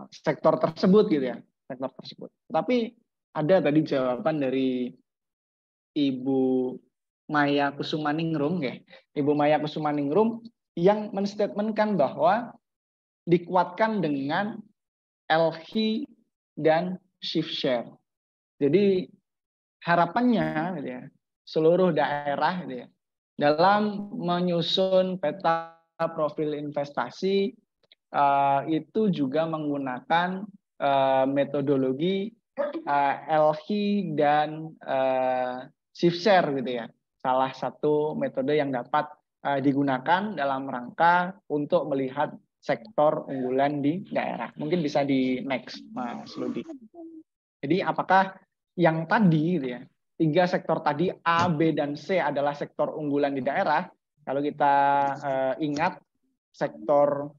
sektor tersebut gitu ya, sektor tersebut. Tapi ada tadi jawaban dari Ibu Maya Kusumaningrum ya, Ibu Maya Kusumaningrum yang menstatementkan bahwa dikuatkan dengan LH dan shift share. Jadi harapannya gitu ya, seluruh daerah gitu ya, dalam menyusun peta profil investasi itu juga menggunakan metodologi LH dan shift share gitu ya. Salah satu metode yang dapat digunakan dalam rangka untuk melihat sektor unggulan di daerah. Mungkin bisa di next, Mas Ludi. Jadi apakah yang tadi gitu ya, 3 sektor tadi A, B, dan C adalah sektor unggulan di daerah? Kalau kita ingat, sektor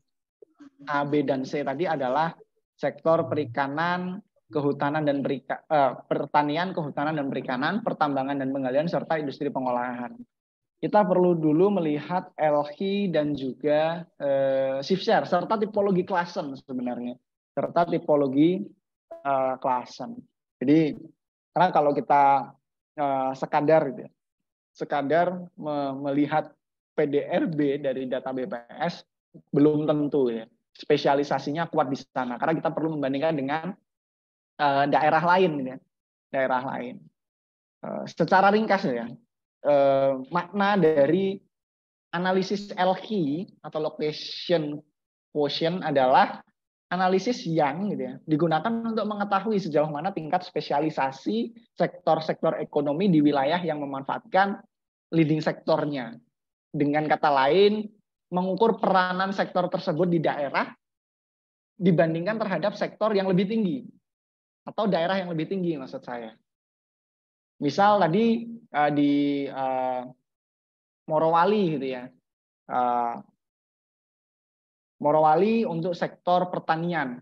A, B, dan C tadi adalah sektor perikanan, kehutanan dan pertanian, kehutanan dan perikanan, pertambangan dan penggalian, serta industri pengolahan. Kita perlu dulu melihat LH dan juga shift share, serta tipologi klasen sebenarnya, serta tipologi klasen. Jadi, karena kalau kita sekadar gitu ya, sekadar melihat PDRB dari data BPS belum tentu ya spesialisasinya kuat di sana, karena kita perlu membandingkan dengan daerah lain gitu ya. Daerah lain. Secara ringkas ya, makna dari analisis LQ atau location quotient adalah analisis yang gitu ya, digunakan untuk mengetahui sejauh mana tingkat spesialisasi sektor-sektor ekonomi di wilayah yang memanfaatkan leading sektornya. Dengan kata lain, mengukur peranan sektor tersebut di daerah dibandingkan terhadap sektor yang lebih tinggi atau daerah yang lebih tinggi maksud saya. Misal tadi di Morowali gitu ya, Morowali untuk sektor pertanian,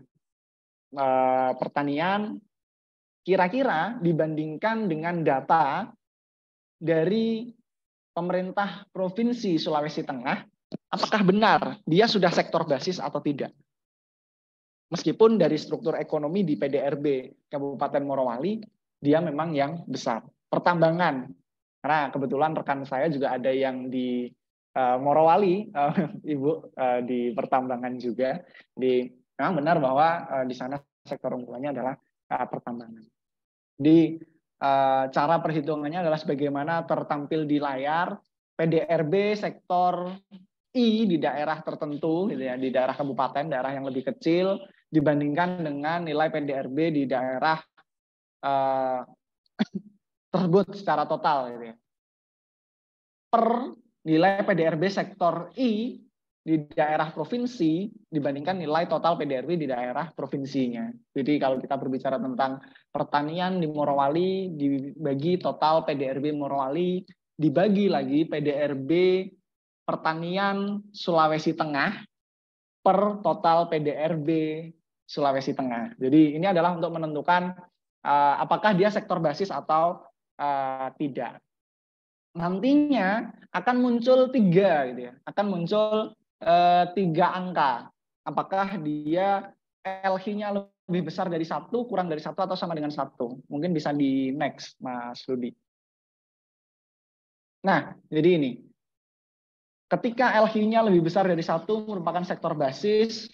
kira-kira dibandingkan dengan data dari pemerintah Provinsi Sulawesi Tengah, apakah benar dia sudah sektor basis atau tidak? Meskipun dari struktur ekonomi di PDRB Kabupaten Morowali, dia memang yang besar. Pertambangan, karena kebetulan rekan saya juga ada yang di Morowali, Ibu, di pertambangan juga. Memang benar bahwa di sana sektor unggulannya adalah pertambangan. Cara perhitungannya adalah sebagaimana tertampil di layar, PDRB sektor I di daerah tertentu, gitu ya, di daerah kabupaten, daerah yang lebih kecil, dibandingkan dengan nilai PDRB di daerah tersebut secara total. Gitu ya. Per nilai PDRB sektor I di daerah provinsi dibandingkan nilai total PDRB di daerah provinsinya. Jadi kalau kita berbicara tentang pertanian di Morowali, dibagi total PDRB Morowali, dibagi lagi PDRB pertanian Sulawesi Tengah per total PDRB Sulawesi Tengah. Jadi ini adalah untuk menentukan apakah dia sektor basis atau tidak. Nantinya akan muncul 3 gitu ya. Akan muncul 3 angka. Apakah dia LH-nya lebih besar dari 1, kurang dari 1, atau sama dengan 1. Mungkin bisa di next, Mas Rudi. Nah, jadi ini. Ketika LH-nya lebih besar dari 1 merupakan sektor basis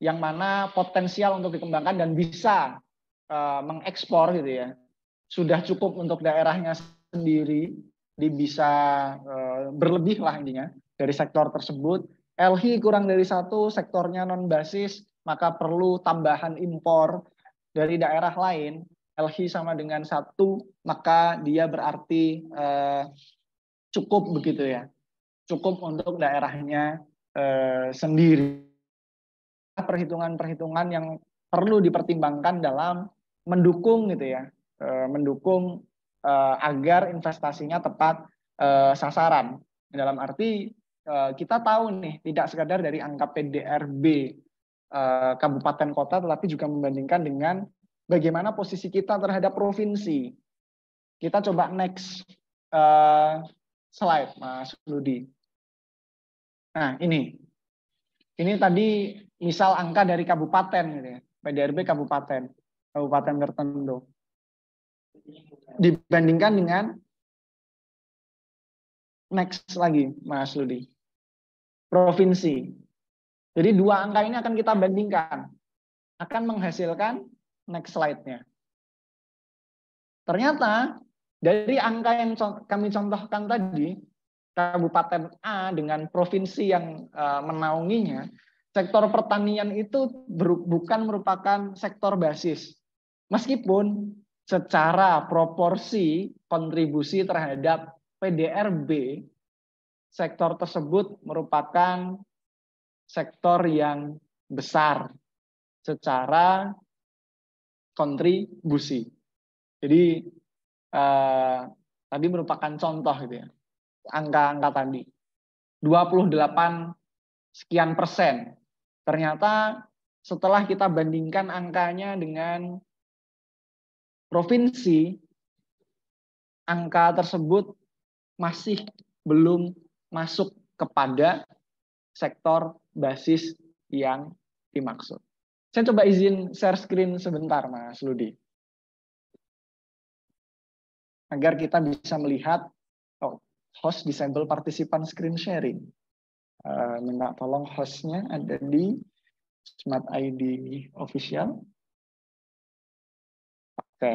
yang mana potensial untuk dikembangkan dan bisa mengekspor gitu ya. Sudah cukup untuk daerahnya sendiri, bisa berlebih lah intinya dari sektor tersebut. LH kurang dari 1, sektornya non basis, maka perlu tambahan impor dari daerah lain. LH sama dengan 1, maka dia berarti cukup begitu ya. Cukup untuk daerahnya sendiri. Perhitungan-perhitungan yang perlu dipertimbangkan dalam mendukung gitu ya, mendukung agar investasinya tepat sasaran. Dalam arti kita tahu nih, tidak sekadar dari angka PDRB kabupaten kota, tetapi juga membandingkan dengan bagaimana posisi kita terhadap provinsi. Kita coba next slide, Mas Rudi. Nah, ini tadi misal angka dari kabupaten gitu ya, PDRB kabupaten tertentu. Dibandingkan dengan next lagi, Mas Rudi, provinsi. Jadi 2 angka ini akan kita bandingkan, akan menghasilkan next slide-nya. Ternyata dari angka yang kami contohkan tadi, Kabupaten A dengan provinsi yang menaunginya, sektor pertanian itu bukan merupakan sektor basis. Meskipun secara proporsi kontribusi terhadap PDRB, sektor tersebut merupakan sektor yang besar secara kontribusi. Jadi tadi merupakan contoh gitu ya. Angka-angka tadi. 28 sekian persen. Ternyata setelah kita bandingkan angkanya dengan provinsi, angka tersebut masih belum masuk kepada sektor basis yang dimaksud. Saya coba izin share screen sebentar, Mas Ludi. Agar kita bisa melihat, host disable participant screen sharing. Minta tolong hostnya ada di Smart ID official. Oke.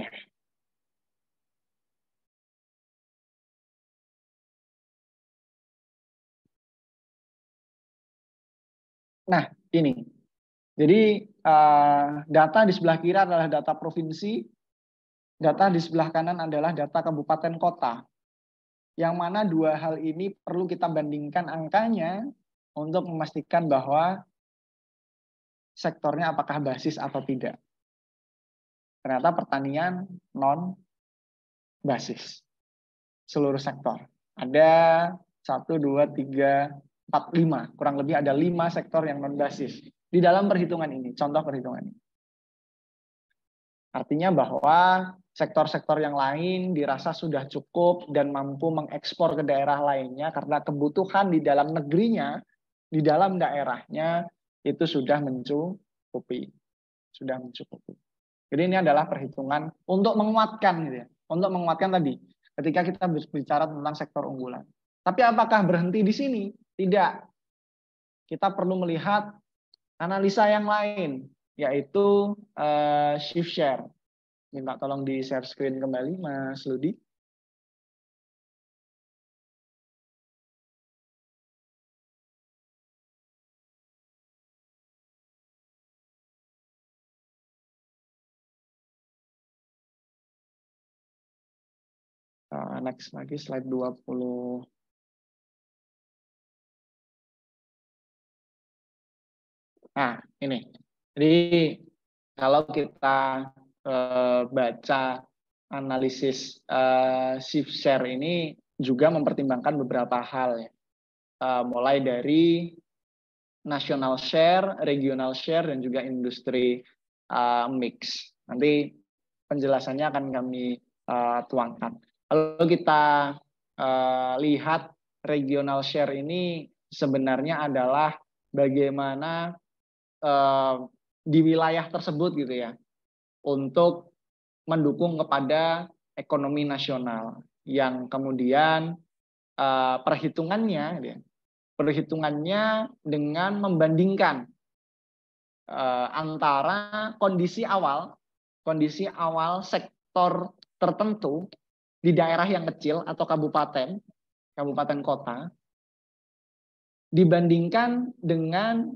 Nah, ini. Jadi data di sebelah kiri adalah data provinsi, data di sebelah kanan adalah data kabupaten kota. Yang mana dua hal ini perlu kita bandingkan angkanya untuk memastikan bahwa sektornya apakah basis atau tidak. Ternyata pertanian non basis. Seluruh sektor. Ada 1, 2, 3, 4, 5. Kurang lebih ada 5 sektor yang non basis. Di dalam perhitungan ini, contoh perhitungan ini. Artinya bahwa sektor-sektor yang lain dirasa sudah cukup dan mampu mengekspor ke daerah lainnya karena kebutuhan di dalam negerinya, di dalam daerahnya itu sudah mencukupi. Sudah mencukupi. Jadi ini adalah perhitungan untuk menguatkan gitu ya. Untuk menguatkan tadi ketika kita bicara tentang sektor unggulan. Tapi apakah berhenti di sini? Tidak. Kita perlu melihat analisa yang lain, yaitu shift share. Minta tolong di share screen kembali, Mas Ludi. Next lagi, slide 20. Nah, ini. Jadi, kalau kita baca analisis shift share ini juga mempertimbangkan beberapa hal ya. Mulai dari national share, regional share, dan juga industri mix. Nanti penjelasannya akan kami tuangkan. Kalau kita lihat regional share ini sebenarnya adalah bagaimana di wilayah tersebut gitu ya, untuk mendukung kepada ekonomi nasional yang kemudian perhitungannya dengan membandingkan antara kondisi awal sektor tertentu di daerah yang kecil atau kabupaten kota dibandingkan dengan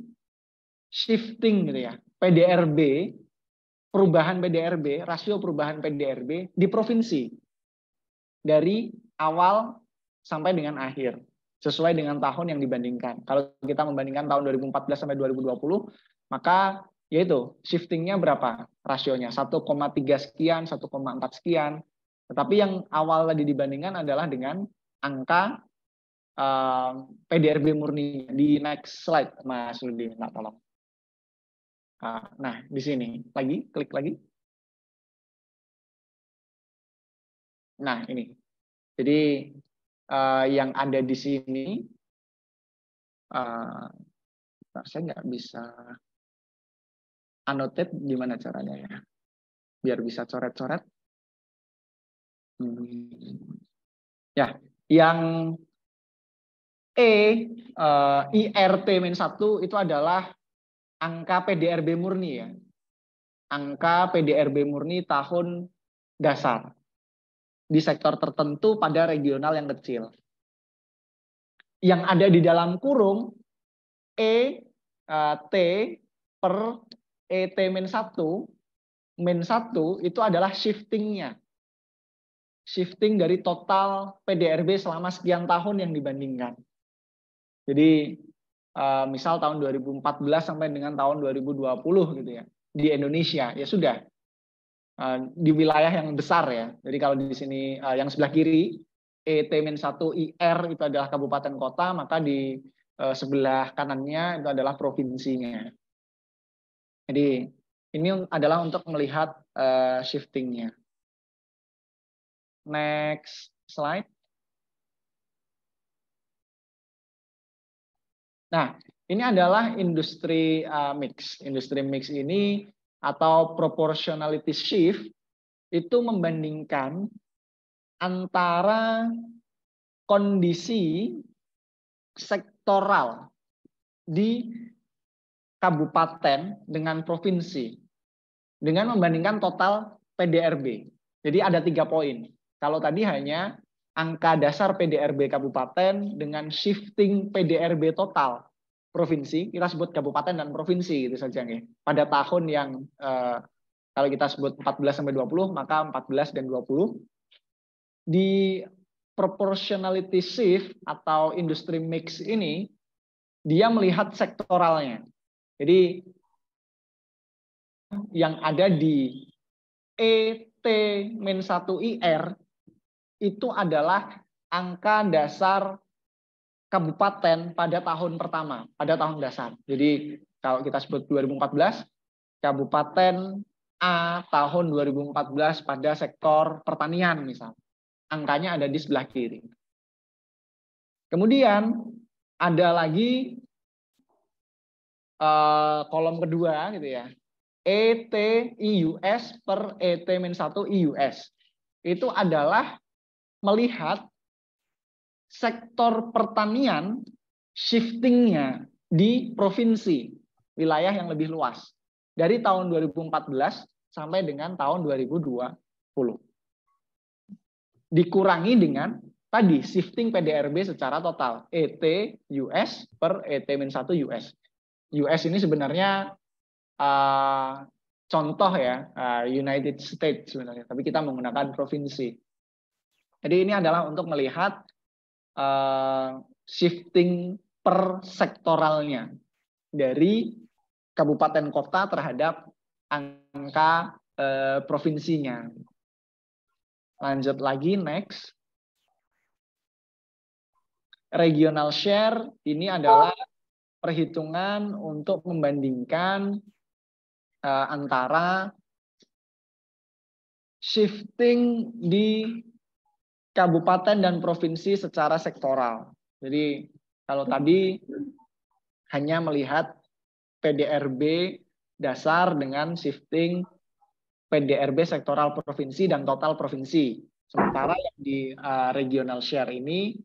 shifting gitu ya, PDRB, rasio perubahan PDRB di provinsi dari awal sampai dengan akhir sesuai dengan tahun yang dibandingkan. Kalau kita membandingkan tahun 2014 sampai 2020, maka yaitu shiftingnya berapa rasionya? 1,3 sekian, 1,4 sekian. Tetapi yang awal tadi dibandingkan adalah dengan angka PDRB murni. Di next slide, Mas Ludi, tolong. Nah, di sini lagi, klik lagi. Nah, ini. Jadi yang ada di sini, saya nggak bisa annotate gimana caranya ya, biar bisa coret-coret. Ya, yang IRT-1 itu adalah angka PDRB murni ya. Angka PDRB murni tahun dasar di sektor tertentu pada regional yang kecil. Yang ada di dalam kurung ET per ET-1 itu adalah shiftingnya. Shifting dari total PDRB selama sekian tahun yang dibandingkan. Jadi misal tahun 2014 sampai dengan tahun 2020 gitu ya di Indonesia, ya sudah di wilayah yang besar ya. Jadi kalau di sini yang sebelah kiri ET-1 IR itu adalah kabupaten kota, maka di sebelah kanannya itu adalah provinsinya. Jadi ini adalah untuk melihat shiftingnya. Next slide. Nah, ini adalah industri mix. Industri mix ini atau proportionality shift itu membandingkan antara kondisi sektoral di kabupaten dengan provinsi dengan membandingkan total PDRB. Jadi ada 3 poin. Kalau tadi hanya angka dasar PDRB kabupaten dengan shifting PDRB total provinsi, kita sebut kabupaten dan provinsi gitu saja nih. Pada tahun yang kalau kita sebut 14 sampai 20, maka 14 dan 20. Di proportionality shift atau industry mix ini dia melihat sektoralnya. Jadi yang ada di ET-1IR itu adalah angka dasar kabupaten pada tahun pertama, pada tahun dasar. Jadi kalau kita sebut 2014, kabupaten A tahun 2014 pada sektor pertanian misal. Angkanya ada di sebelah kiri. Kemudian ada lagi kolom kedua gitu ya. ET-IUS per ET-1IUS. Itu adalah melihat sektor pertanian shiftingnya di provinsi, wilayah yang lebih luas. Dari tahun 2014 sampai dengan tahun 2020. Dikurangi dengan tadi shifting PDRB secara total. ET-US per ET-1US. US ini sebenarnya contoh ya, United States sebenarnya, tapi kita menggunakan provinsi. Jadi ini adalah untuk melihat shifting per sektoralnya dari kabupaten kota terhadap angka provinsinya. Lanjut lagi, next. Regional share ini adalah perhitungan untuk membandingkan antara shifting di kabupaten dan provinsi secara sektoral. Jadi kalau tadi hanya melihat PDRB dasar dengan shifting PDRB sektoral provinsi dan total provinsi. Sementara yang di regional share ini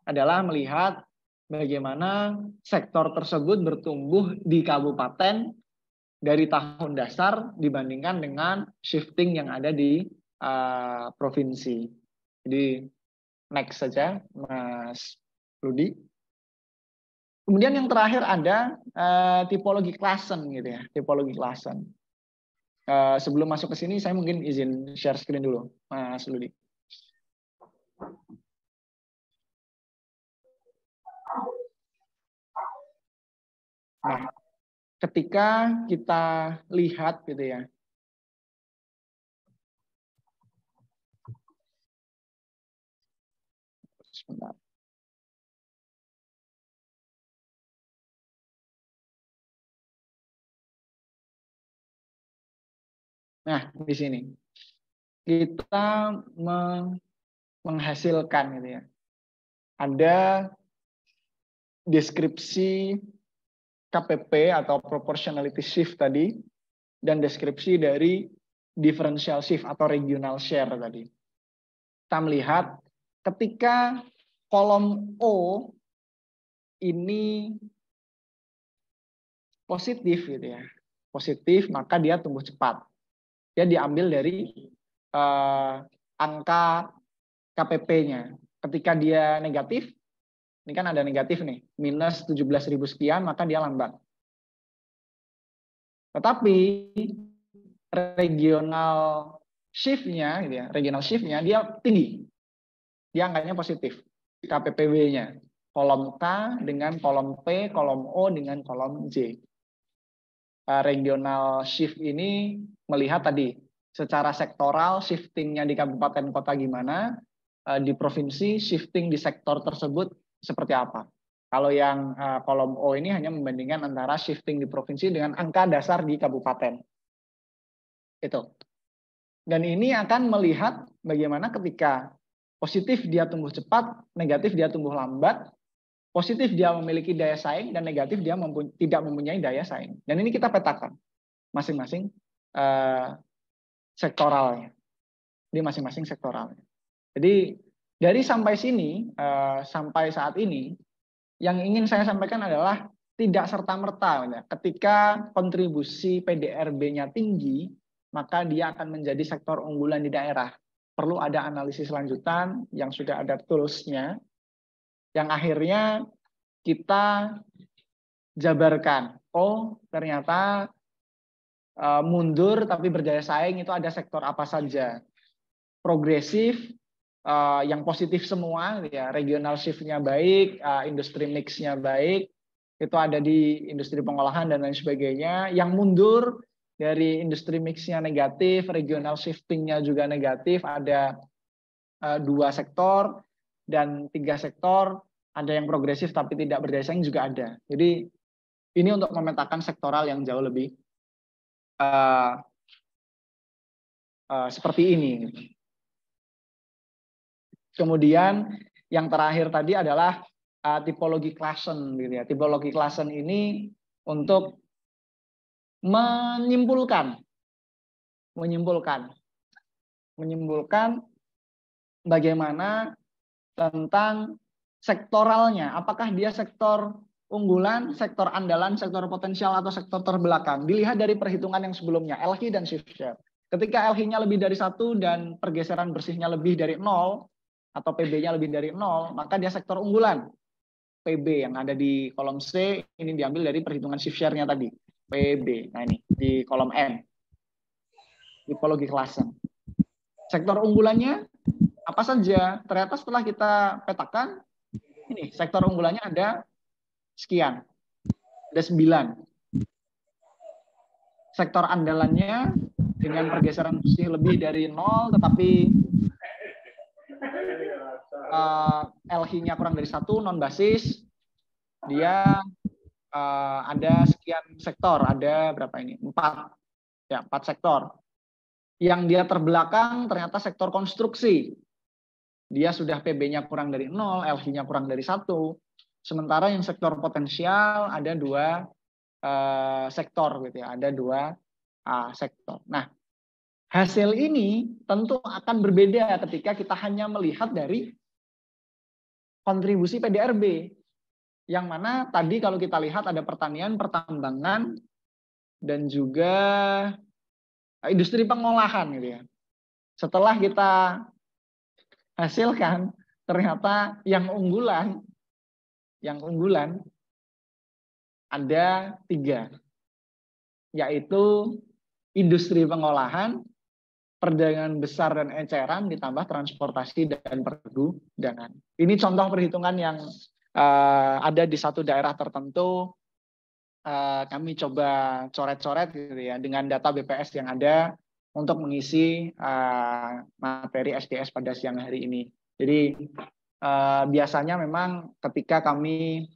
adalah melihat bagaimana sektor tersebut bertumbuh di kabupaten dari tahun dasar dibandingkan dengan shifting yang ada di provinsi. Jadi next saja, Mas Rudi. Kemudian yang terakhir ada tipologi klasen gitu ya, tipologi klasen. Sebelum masuk ke sini, saya mungkin izin share screen dulu, Mas Rudi. Nah, ketika kita lihat gitu ya, sebentar. Nah, di sini kita menghasilkan gitu ya. Ada deskripsi KPP atau proportionality shift tadi dan deskripsi dari differential shift atau regional share tadi. Kita melihat ketika kolom O ini positif gitu ya. Positif, maka dia tumbuh cepat. Dia diambil dari angka KPP-nya. Ketika dia negatif, ini kan ada negatif nih, minus 17.000 sekian, maka dia lambat. Tetapi regional shift-nya, gitu ya, regional shift-nya dia tinggi. Dia angkanya positif, KPPW-nya. kolom K dengan kolom P, kolom O dengan kolom J. Regional shift ini melihat tadi secara sektoral shiftingnya di kabupaten kota gimana, di provinsi shifting di sektor tersebut seperti apa. Kalau yang kolom O ini hanya membandingkan antara shifting di provinsi dengan angka dasar di kabupaten. Itu. Dan ini akan melihat bagaimana ketika positif dia tumbuh cepat, negatif dia tumbuh lambat, positif dia memiliki daya saing, dan negatif dia tidak mempunyai daya saing. Dan ini kita petakan masing-masing sektoralnya. Di masing-masing sektoralnya. Jadi dari sampai sini, sampai saat ini, yang ingin saya sampaikan adalah tidak serta-merta ketika kontribusi PDRB-nya tinggi, maka dia akan menjadi sektor unggulan di daerah. Perlu ada analisis lanjutan yang sudah ada tools-nya, yang akhirnya kita jabarkan. Oh, ternyata mundur tapi berdaya saing itu ada sektor apa saja. Progresif, yang positif semua, ya, regional shift-nya baik, industri mix-nya baik, itu ada di industri pengolahan dan lain sebagainya. Yang mundur dari industri mix-nya negatif, regional shifting-nya juga negatif, ada 2 sektor, dan 3 sektor, ada yang progresif tapi tidak berdaya saing juga ada. Jadi ini untuk memetakan sektoral yang jauh lebih seperti ini. Kemudian yang terakhir tadi adalah tipologi klasen, gitu ya. Tipologi klasen ini untuk menyimpulkan bagaimana tentang sektoralnya. Apakah dia sektor unggulan, sektor andalan, sektor potensial, atau sektor terbelakang. Dilihat dari perhitungan yang sebelumnya, LH dan shift share. Ketika LH-nya lebih dari 1 dan pergeseran bersihnya lebih dari 0, atau PB-nya lebih dari 0, maka dia sektor unggulan. PB yang ada di kolom C, ini diambil dari perhitungan shift share-nya tadi. PB, nah ini, di kolom N. Tipologi klasen. Sektor unggulannya, apa saja? Ternyata setelah kita petakan, ini, sektor unggulannya ada sekian. Ada 9. Sektor andalannya, dengan pergeseran bersih lebih dari 0, tetapi LH-nya kurang dari 1, non basis, dia ada sekian sektor, ada berapa ini? 4, ya 4 sektor. Yang dia terbelakang ternyata sektor konstruksi, dia sudah PB-nya kurang dari 0, LH-nya kurang dari 1. Sementara yang sektor potensial ada 2 sektor, gitu ya, ada 2 sektor. Nah, hasil ini tentu akan berbeda ketika kita hanya melihat dari kontribusi PDRB, yang mana tadi kalau kita lihat ada pertanian, pertambangan, dan juga industri pengolahan, gitu ya. Setelah kita hasilkan, ternyata yang unggulan ada 3, yaitu industri pengolahan, perdagangan besar dan eceran, ditambah transportasi dan pergudangan. Ini contoh perhitungan yang ada di satu daerah tertentu. Kami coba coret-coret, gitu ya, dengan data BPS yang ada untuk mengisi materi SDS pada siang hari ini. Jadi biasanya memang ketika kami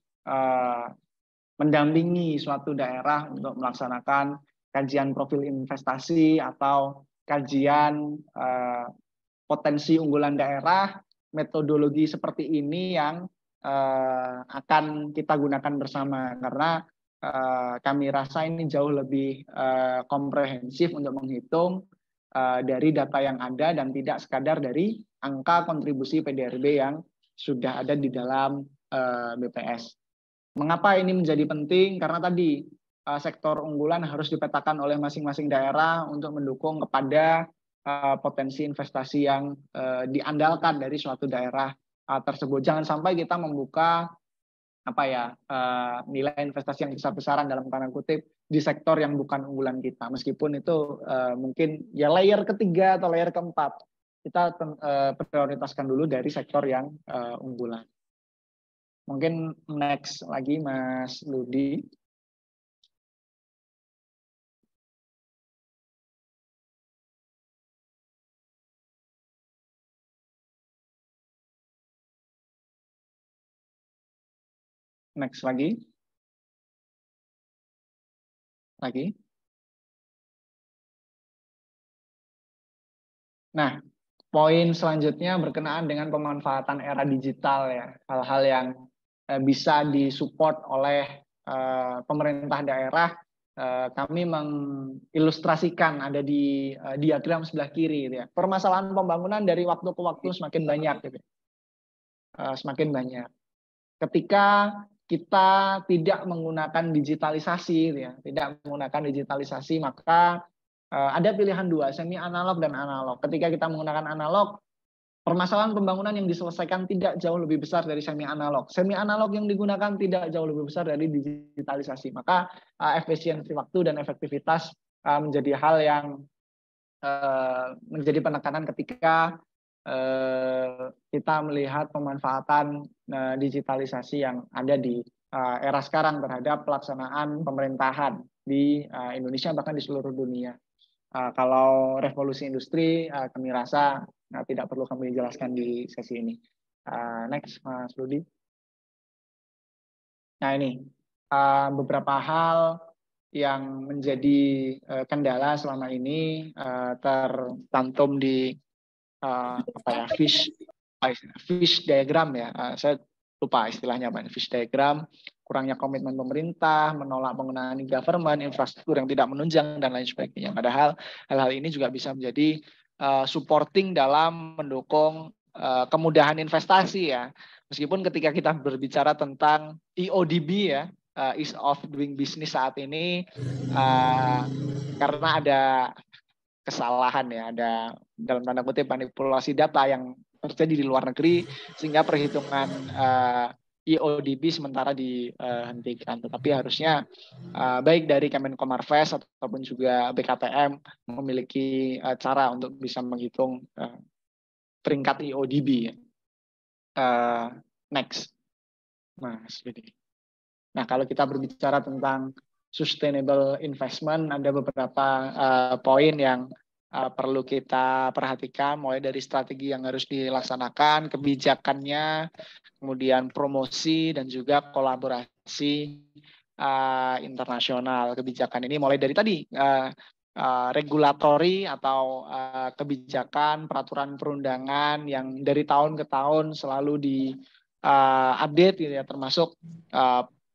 mendampingi suatu daerah untuk melaksanakan kajian profil investasi atau kajian potensi unggulan daerah, metodologi seperti ini yang akan kita gunakan bersama, karena kami rasa ini jauh lebih komprehensif untuk menghitung dari data yang ada dan tidak sekadar dari angka kontribusi PDRB yang sudah ada di dalam BPS. Mengapa ini menjadi penting? Karena tadi sektor unggulan harus dipetakan oleh masing-masing daerah untuk mendukung kepada potensi investasi yang diandalkan dari suatu daerah tersebut. Jangan sampai kita membuka nilai investasi yang besar-besaran dalam tanda kutip di sektor yang bukan unggulan kita. Meskipun itu mungkin ya layer ketiga atau layer keempat, kita prioritaskan dulu dari sektor yang unggulan. Mungkin next lagi Mas Ludi. Next lagi. Lagi. Nah, poin selanjutnya berkenaan dengan pemanfaatan era digital ya. Hal-hal yang bisa disupport oleh pemerintah daerah. Kami mengilustrasikan ada di diagram sebelah kiri gitu ya. Permasalahan pembangunan dari waktu ke waktu semakin banyak gitu. Semakin banyak. Ketika kita tidak menggunakan digitalisasi gitu ya, tidak menggunakan digitalisasi, maka ada pilihan dua, semi analog dan analog. Ketika kita menggunakan analog, permasalahan pembangunan yang diselesaikan tidak jauh lebih besar dari semi analog. Semi analog yang digunakan tidak jauh lebih besar dari digitalisasi. Maka efisiensi waktu dan efektivitas menjadi hal yang menjadi penekanan ketika kita melihat pemanfaatan digitalisasi yang ada di era sekarang terhadap pelaksanaan pemerintahan di Indonesia bahkan di seluruh dunia. Kalau revolusi industri kami rasa tidak perlu kami jelaskan di sesi ini. Next, Mas Rudi. Nah ini beberapa hal yang menjadi kendala selama ini tercantum di fish diagram ya. Saya lupa istilahnya apa, fish diagram. Kurangnya komitmen pemerintah, menolak penggunaan government, infrastruktur yang tidak menunjang dan lain sebagainya. Padahal hal-hal ini juga bisa menjadi supporting dalam mendukung kemudahan investasi ya. Meskipun ketika kita berbicara tentang EODB ya, ease of doing business saat ini, karena ada kesalahan ya, ada dalam tanda kutip manipulasi data yang terjadi di luar negeri sehingga perhitungan EODB sementara dihentikan. Tetapi harusnya baik dari Kemenkomarves ataupun juga BKPM memiliki cara untuk bisa menghitung peringkat EODB. Next, Mas Budi. Nah, kalau kita berbicara tentang sustainable investment, ada beberapa poin yang perlu kita perhatikan, mulai dari strategi yang harus dilaksanakan, kebijakannya, kemudian promosi, dan juga kolaborasi internasional. Kebijakan ini mulai dari tadi, regulatori atau kebijakan, peraturan perundangan yang dari tahun ke tahun selalu di-update, gitu ya, termasuk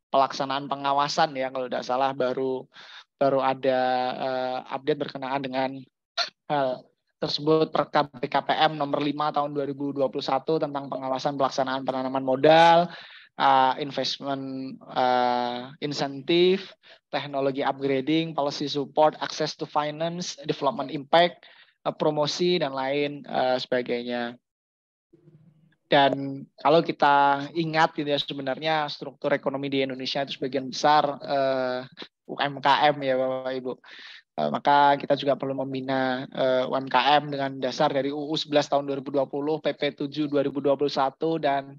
pelaksanaan pengawasan ya, kalau tidak salah baru ada update berkenaan dengan hal tersebut, Perkab BKPM nomor 5 tahun 2021 tentang pengawasan pelaksanaan penanaman modal, investment insentif, teknologi upgrading, policy support, access to finance, development impact, promosi dan lain sebagainya. Dan kalau kita ingat gitu ya, sebenarnya struktur ekonomi di Indonesia itu sebagian besar UMKM ya Bapak Ibu. Maka kita juga perlu membina UMKM dengan dasar dari UU 11 tahun 2020, PP 7 2021 dan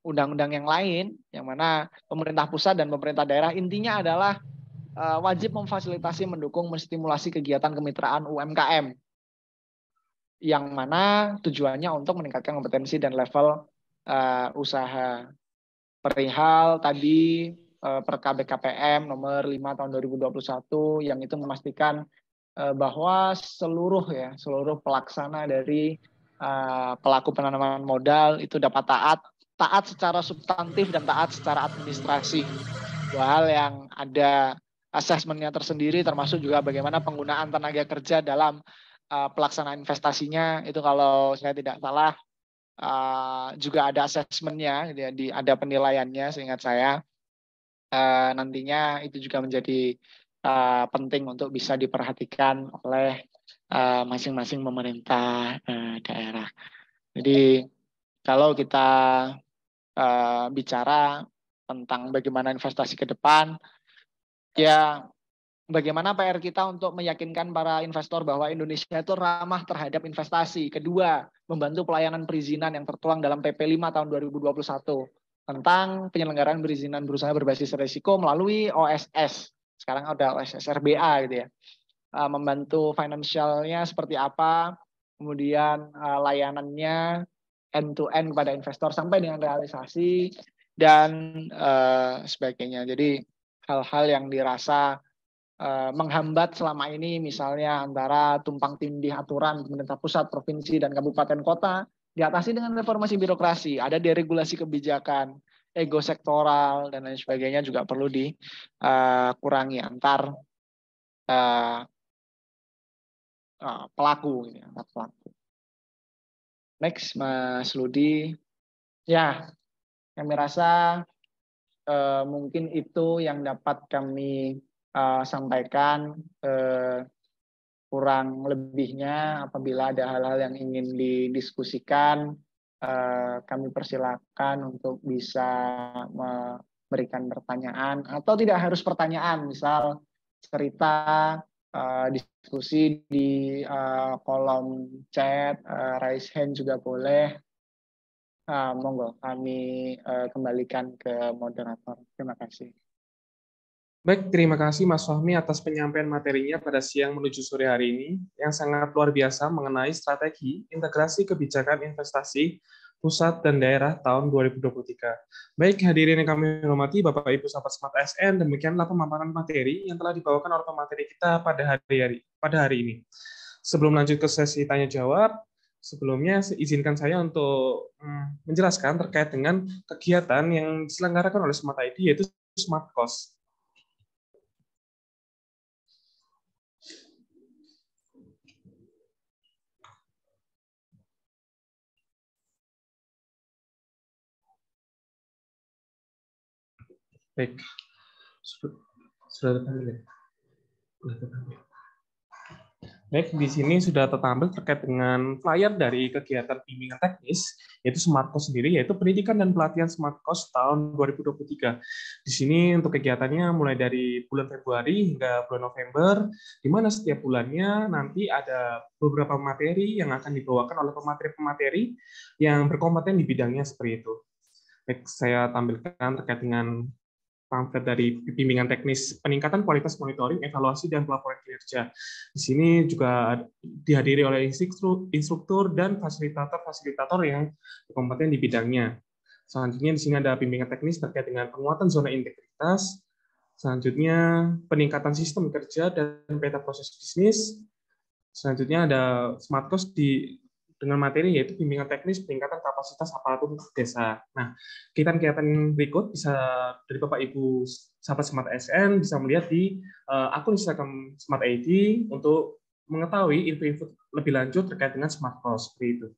undang-undang yang lain, yang mana pemerintah pusat dan pemerintah daerah intinya adalah wajib memfasilitasi, mendukung, menstimulasi kegiatan kemitraan UMKM, yang mana tujuannya untuk meningkatkan kompetensi dan level usaha. Perihal tadi Perkab BKPM nomor 5 tahun 2021 yang itu memastikan bahwa seluruh pelaksana dari pelaku penanaman modal itu dapat taat secara substantif dan taat secara administrasi. Dua hal yang ada asesmennya tersendiri, termasuk juga bagaimana penggunaan tenaga kerja dalam pelaksanaan investasinya. Itu kalau saya tidak salah juga ada asesmennya, ada penilaiannya seingat saya. Nantinya itu juga menjadi penting untuk bisa diperhatikan oleh masing-masing pemerintah daerah. Jadi kalau kita bicara tentang bagaimana investasi ke depan, ya bagaimana PR kita untuk meyakinkan para investor bahwa Indonesia itu ramah terhadap investasi. Kedua, membantu pelayanan perizinan yang tertuang dalam PP 5 tahun 2021 tentang penyelenggaraan perizinan berusaha berbasis risiko melalui OSS. Sekarang ada OSS RBA gitu ya. Membantu financialnya seperti apa, kemudian layanannya end-to-end kepada investor sampai dengan realisasi dan sebagainya. Jadi hal-hal yang dirasa menghambat selama ini, misalnya antara tumpang tindih aturan pemerintah pusat, provinsi, dan kabupaten kota, diatasi dengan reformasi birokrasi. Ada deregulasi kebijakan, ego sektoral, dan lain sebagainya juga perlu dikurangi antar pelaku. Antar pelaku. Next, Mas Ludi. Ya, kami rasa mungkin itu yang dapat kami sampaikan. Kurang lebihnya apabila ada hal-hal yang ingin didiskusikan, kami persilakan untuk bisa memberikan pertanyaan atau tidak harus pertanyaan, misal cerita, diskusi di kolom chat, raise hand juga boleh. Monggo kami kembalikan ke moderator. Terima kasih. Baik, terima kasih Mas Fahmi atas penyampaian materinya pada siang menuju sore hari ini yang sangat luar biasa mengenai strategi integrasi kebijakan investasi pusat dan daerah tahun 2023. Baik, hadirin yang kami hormati Bapak Ibu sahabat Smart ASN, demikianlah pemaparan materi yang telah dibawakan oleh pemateri kita pada hari ini. Sebelum lanjut ke sesi tanya jawab, sebelumnya izinkan saya untuk menjelaskan terkait dengan kegiatan yang diselenggarakan oleh Smart ID, yaitu Smart Cost. Baik, sudah tertampil. Baik, di sini sudah tertampil terkait dengan flyer dari kegiatan bimbingan teknis, yaitu Smart Cost sendiri, yaitu pendidikan dan pelatihan Smart Cost tahun 2023. Di sini untuk kegiatannya mulai dari bulan Februari hingga bulan November, di mana setiap bulannya nanti ada beberapa materi yang akan dibawakan oleh pemateri-pemateri yang berkompeten di bidangnya seperti itu. Baik, saya tampilkan terkait dengan pamflet dari bimbingan teknis peningkatan kualitas monitoring, evaluasi, dan pelaporan kinerja. Di sini juga dihadiri oleh instruktur dan fasilitator-fasilitator yang berkompeten di bidangnya. Selanjutnya di sini ada bimbingan teknis terkait dengan penguatan zona integritas. Selanjutnya peningkatan sistem kerja dan peta proses bisnis. Selanjutnya ada Smart Cost dengan materi yaitu bimbingan teknis peningkatan kapasitas aparatur desa. Nah, kegiatan berikut bisa dari Bapak Ibu sahabat Smart ASN bisa melihat di akun Instagram Smart ID untuk mengetahui info-info lebih lanjut terkait dengan Smart Cost seperti itu.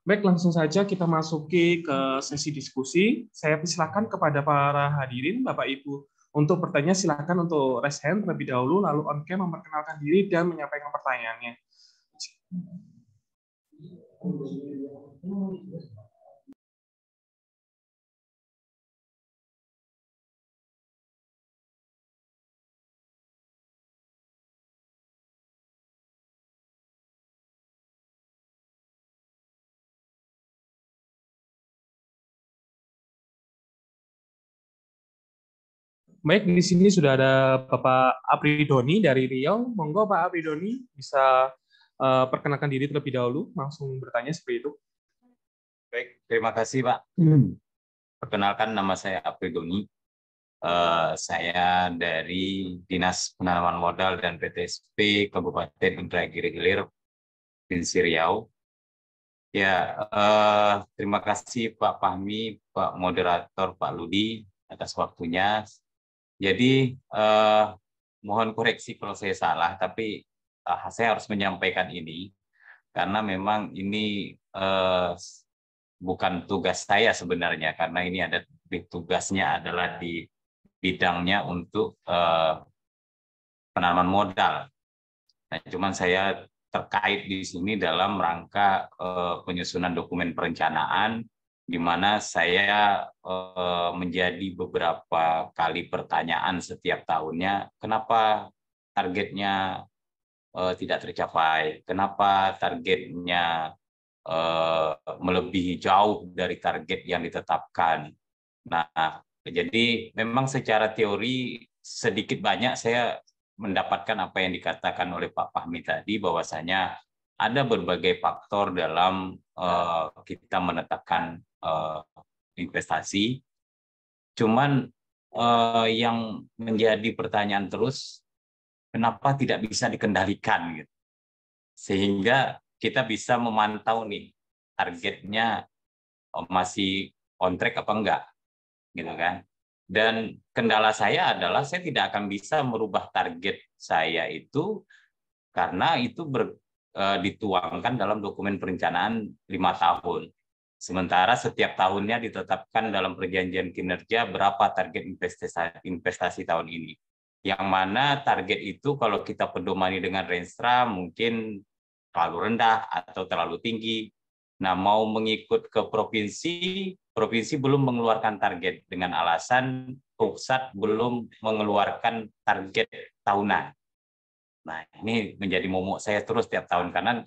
Baik, langsung saja kita masuki ke sesi diskusi. Saya persilakan kepada para hadirin, Bapak Ibu, untuk bertanya silakan untuk raise hand terlebih dahulu, lalu on cam memperkenalkan diri dan menyampaikan pertanyaannya. Baik, di sini sudah ada Bapak Apridoni dari Riau. Monggo Pak Apridoni bisa perkenalkan diri terlebih dahulu, langsung bertanya seperti itu. Baik, terima kasih Pak. Perkenalkan, nama saya Apridoni. Saya dari Dinas Penanaman Modal dan PTSP Kabupaten Indragiri Hilir, Provinsi Riau. Ya, terima kasih Pak Fahmi, Pak Moderator, Pak Ludi atas waktunya. Jadi mohon koreksi kalau saya salah, tapi saya harus menyampaikan ini karena memang ini bukan tugas saya sebenarnya, karena ini ada tugasnya adalah di bidangnya untuk penanaman modal. Nah, cuman saya terkait di sini dalam rangka penyusunan dokumen perencanaan, di mana saya menjadi beberapa kali pertanyaan setiap tahunnya, kenapa targetnya tidak tercapai, kenapa targetnya melebihi jauh dari target yang ditetapkan. Nah, jadi memang secara teori sedikit banyak saya mendapatkan apa yang dikatakan oleh Pak Fahmi tadi, bahwasanya ada berbagai faktor dalam kita menetapkan investasi. Cuman yang menjadi pertanyaan terus, kenapa tidak bisa dikendalikan gitu, sehingga kita bisa memantau nih targetnya masih on track apa enggak, gitu kan? Dan kendala saya adalah saya tidak akan bisa merubah target saya itu karena itu dituangkan dalam dokumen perencanaan 5 tahun. Sementara setiap tahunnya ditetapkan dalam perjanjian kinerja berapa target investasi tahun ini. Yang mana target itu kalau kita pedomani dengan Renstra mungkin terlalu rendah atau terlalu tinggi. Nah, mau mengikut ke provinsi, provinsi belum mengeluarkan target dengan alasan pusat belum mengeluarkan target tahunan. Nah, ini menjadi momok saya terus tiap tahun, karena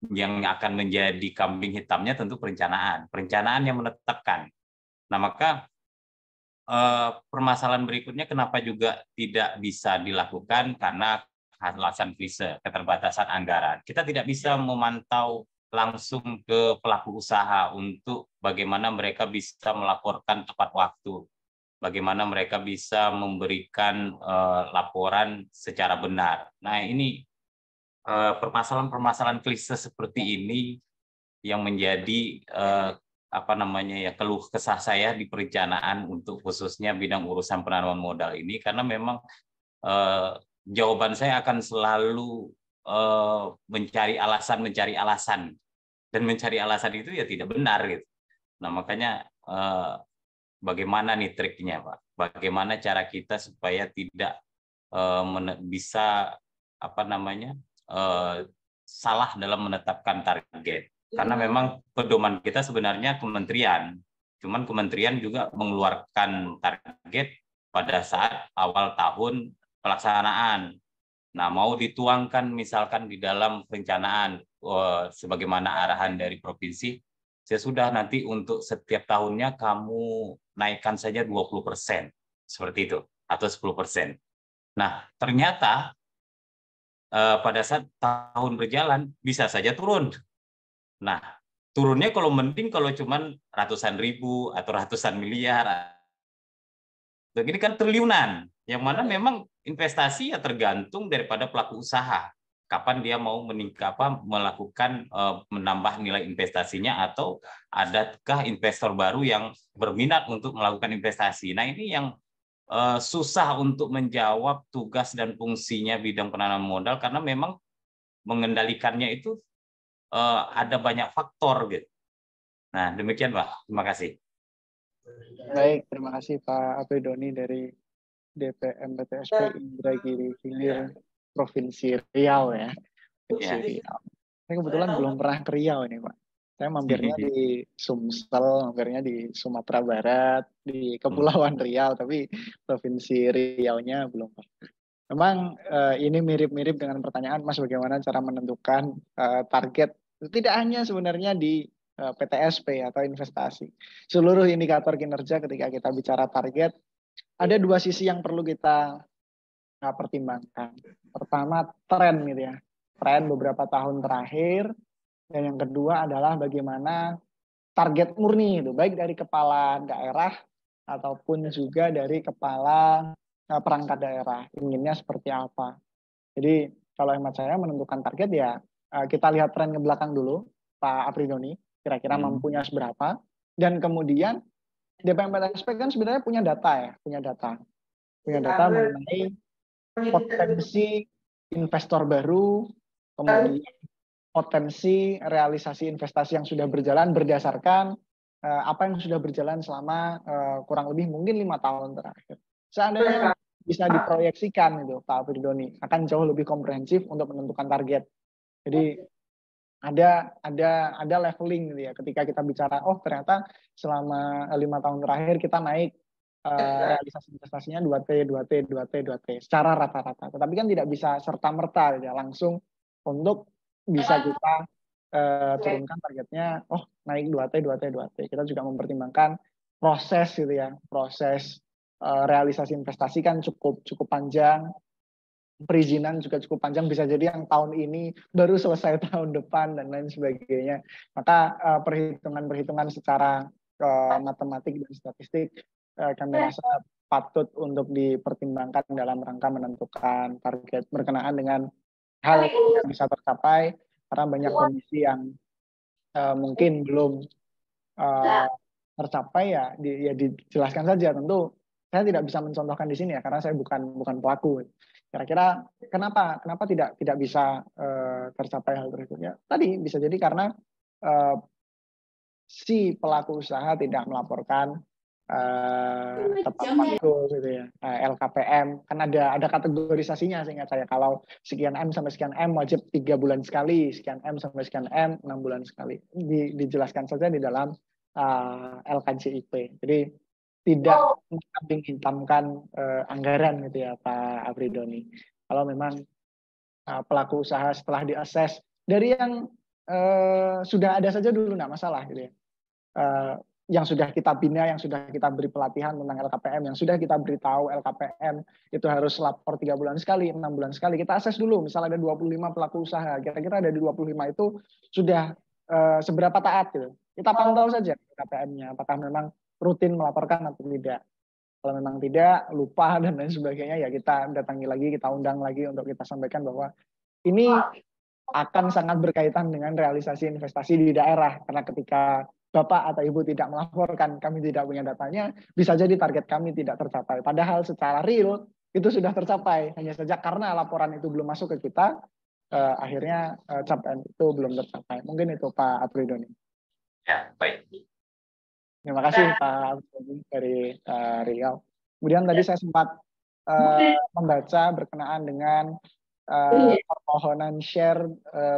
yang akan menjadi kambing hitamnya tentu perencanaan yang menetapkan. Nah, maka permasalahan berikutnya kenapa juga tidak bisa dilakukan, karena alasan klise, keterbatasan anggaran. Kita tidak bisa memantau langsung ke pelaku usaha untuk bagaimana mereka bisa melaporkan tepat waktu, bagaimana mereka bisa memberikan laporan secara benar. Nah, ini permasalahan-permasalahan klise seperti ini yang menjadi keluh kesah saya di perencanaan untuk khususnya bidang urusan penanaman modal ini, karena memang jawaban saya akan selalu mencari alasan, dan mencari alasan itu ya tidak benar gitu. Nah, makanya bagaimana nih triknya, Pak? Bagaimana cara kita supaya tidak bisa salah dalam menetapkan target? Karena memang pedoman kita sebenarnya kementerian, cuman kementerian juga mengeluarkan target pada saat awal tahun pelaksanaan. Nah, mau dituangkan misalkan di dalam perencanaan sebagaimana arahan dari provinsi, saya sudah nanti untuk setiap tahunnya kamu naikkan saja 20%, seperti itu, atau 10%. Nah, ternyata pada saat tahun berjalan bisa saja turun. Nah, turunnya kalau mending kalau cuman ratusan ribu atau ratusan miliar. Begini kan triliunan, yang mana memang investasi ya tergantung daripada pelaku usaha. Kapan dia mau melakukan menambah nilai investasinya, atau adakah investor baru yang berminat untuk melakukan investasi. Nah, ini yang susah untuk menjawab tugas dan fungsinya bidang penanaman modal, karena memang mengendalikannya itu ada banyak faktor gitu. Nah, demikian Pak. Terima kasih. Baik, terima kasih Pak Apridoni dari DPM PTSP Indragiri Hilir Provinsi Riau ya. Provinsi Riau. Saya kebetulan belum pernah ke Riau ini Pak. Saya mampirnya di Sumsel, mampirnya di Sumatera Barat, di Kepulauan Riau, tapi Provinsi Riau-nya belum pernah. Memang ini mirip-mirip dengan pertanyaan Mas, bagaimana cara menentukan target. Tidak hanya sebenarnya di PTSP atau investasi. Seluruh indikator kinerja ketika kita bicara target, ada dua sisi yang perlu kita pertimbangkan. Pertama, tren gitu ya. Tren beberapa tahun terakhir. Dan yang kedua adalah bagaimana target murni itu, baik dari kepala daerah ataupun juga dari kepala perangkat daerah. Inginnya seperti apa. Jadi kalau hemat saya menentukan target ya kita lihat tren ke belakang dulu, Pak Apridoni, kira-kira mampunya seberapa. Dan kemudian DPM PTSP kan sebenarnya punya data ya, punya data mengenai potensi investor baru, kemudian potensi realisasi investasi yang sudah berjalan berdasarkan apa yang sudah berjalan selama kurang lebih mungkin 5 tahun terakhir. Seandainya bisa diproyeksikan itu Pak Apridoni akan jauh lebih komprehensif untuk menentukan target. Jadi ada leveling gitu ya. Ketika kita bicara, oh ternyata selama 5 tahun terakhir kita naik realisasi investasinya 2T secara rata-rata. Tetapi kan tidak bisa serta-merta ya, langsung untuk bisa kita turunkan targetnya, oh naik 2T. Kita juga mempertimbangkan proses gitu ya, proses realisasi investasi kan cukup panjang, perizinan juga cukup panjang, bisa jadi yang tahun ini baru selesai tahun depan dan lain sebagainya. Maka perhitungan-perhitungan secara matematik dan statistik kami rasa patut untuk dipertimbangkan dalam rangka menentukan target berkenaan dengan hal yang bisa tercapai, karena banyak kondisi yang mungkin belum tercapai ya dijelaskan saja. Tentu saya tidak bisa mencontohkan di sini ya, karena saya bukan pelaku. Kira-kira kenapa tidak bisa tercapai hal tersebut? Ya, tadi bisa jadi karena si pelaku usaha tidak melaporkan tepat waktu gitu ya, LKPM kan ada kategorisasinya, seingat saya kalau sekian M sampai sekian M wajib 3 bulan sekali, sekian M sampai sekian M 6 bulan sekali, dijelaskan saja di dalam LKJIP. Jadi tidak mengkambing hitamkan anggaran gitu ya Pak Apridoni. Kalau memang pelaku usaha setelah diakses dari yang sudah ada saja dulu nggak masalah gitu ya. Yang sudah kita bina, yang sudah kita beri pelatihan tentang LKPM, yang sudah kita beritahu LKPM itu harus lapor 3 bulan sekali, 6 bulan sekali. Kita akses dulu, misalnya ada 25 pelaku usaha, kira-kira ada di 25 itu sudah seberapa taat gitu. Kita pantau saja LKPM-nya, apakah memang rutin melaporkan atau tidak. Kalau memang tidak, lupa dan lain sebagainya, ya kita datangi lagi, kita undang lagi untuk kita sampaikan bahwa ini akan sangat berkaitan dengan realisasi investasi di daerah. Karena ketika Bapak atau Ibu tidak melaporkan, kami tidak punya datanya, bisa jadi target kami tidak tercapai. Padahal secara real itu sudah tercapai. Hanya saja karena laporan itu belum masuk ke kita, akhirnya capaian itu belum tercapai. Mungkin itu Pak Apridoni. Ya, baik. Terima kasih Pak Apridoni dari Riau. Kemudian tadi saya sempat membaca berkenaan dengan permohonan share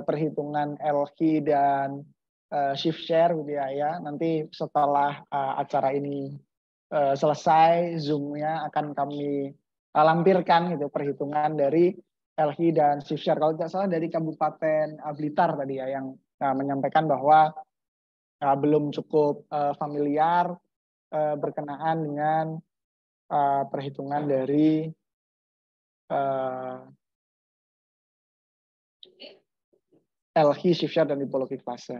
perhitungan LQ dan shift share gitu ya. Nanti setelah acara ini selesai, Zoom-nya akan kami lampirkan gitu perhitungan dari LQ dan shift share. Kalau tidak salah dari Kabupaten Blitar tadi ya yang menyampaikan bahwa belum cukup familiar berkenaan dengan perhitungan dari LQ, shift share dan tipologi klase.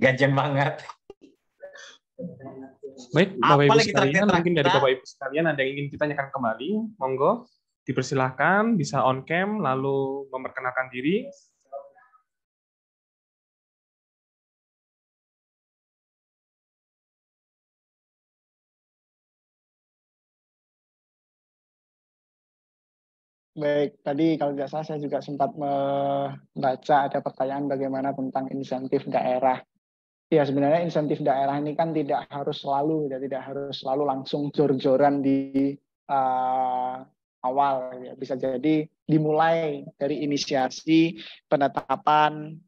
Gajen banget. Baik, Bapak Ibu sekalian, mungkin dari Bapak Ibu sekalian ada yang ingin ditanyakan kembali, monggo dipersilahkan, bisa on cam lalu memperkenalkan diri. Baik, tadi kalau tidak salah saya juga sempat membaca ada pertanyaan bagaimana tentang insentif daerah. Ya sebenarnya insentif daerah ini kan tidak harus selalu langsung jor-joran di awal. Ya. Bisa jadi dimulai dari inisiasi penetapan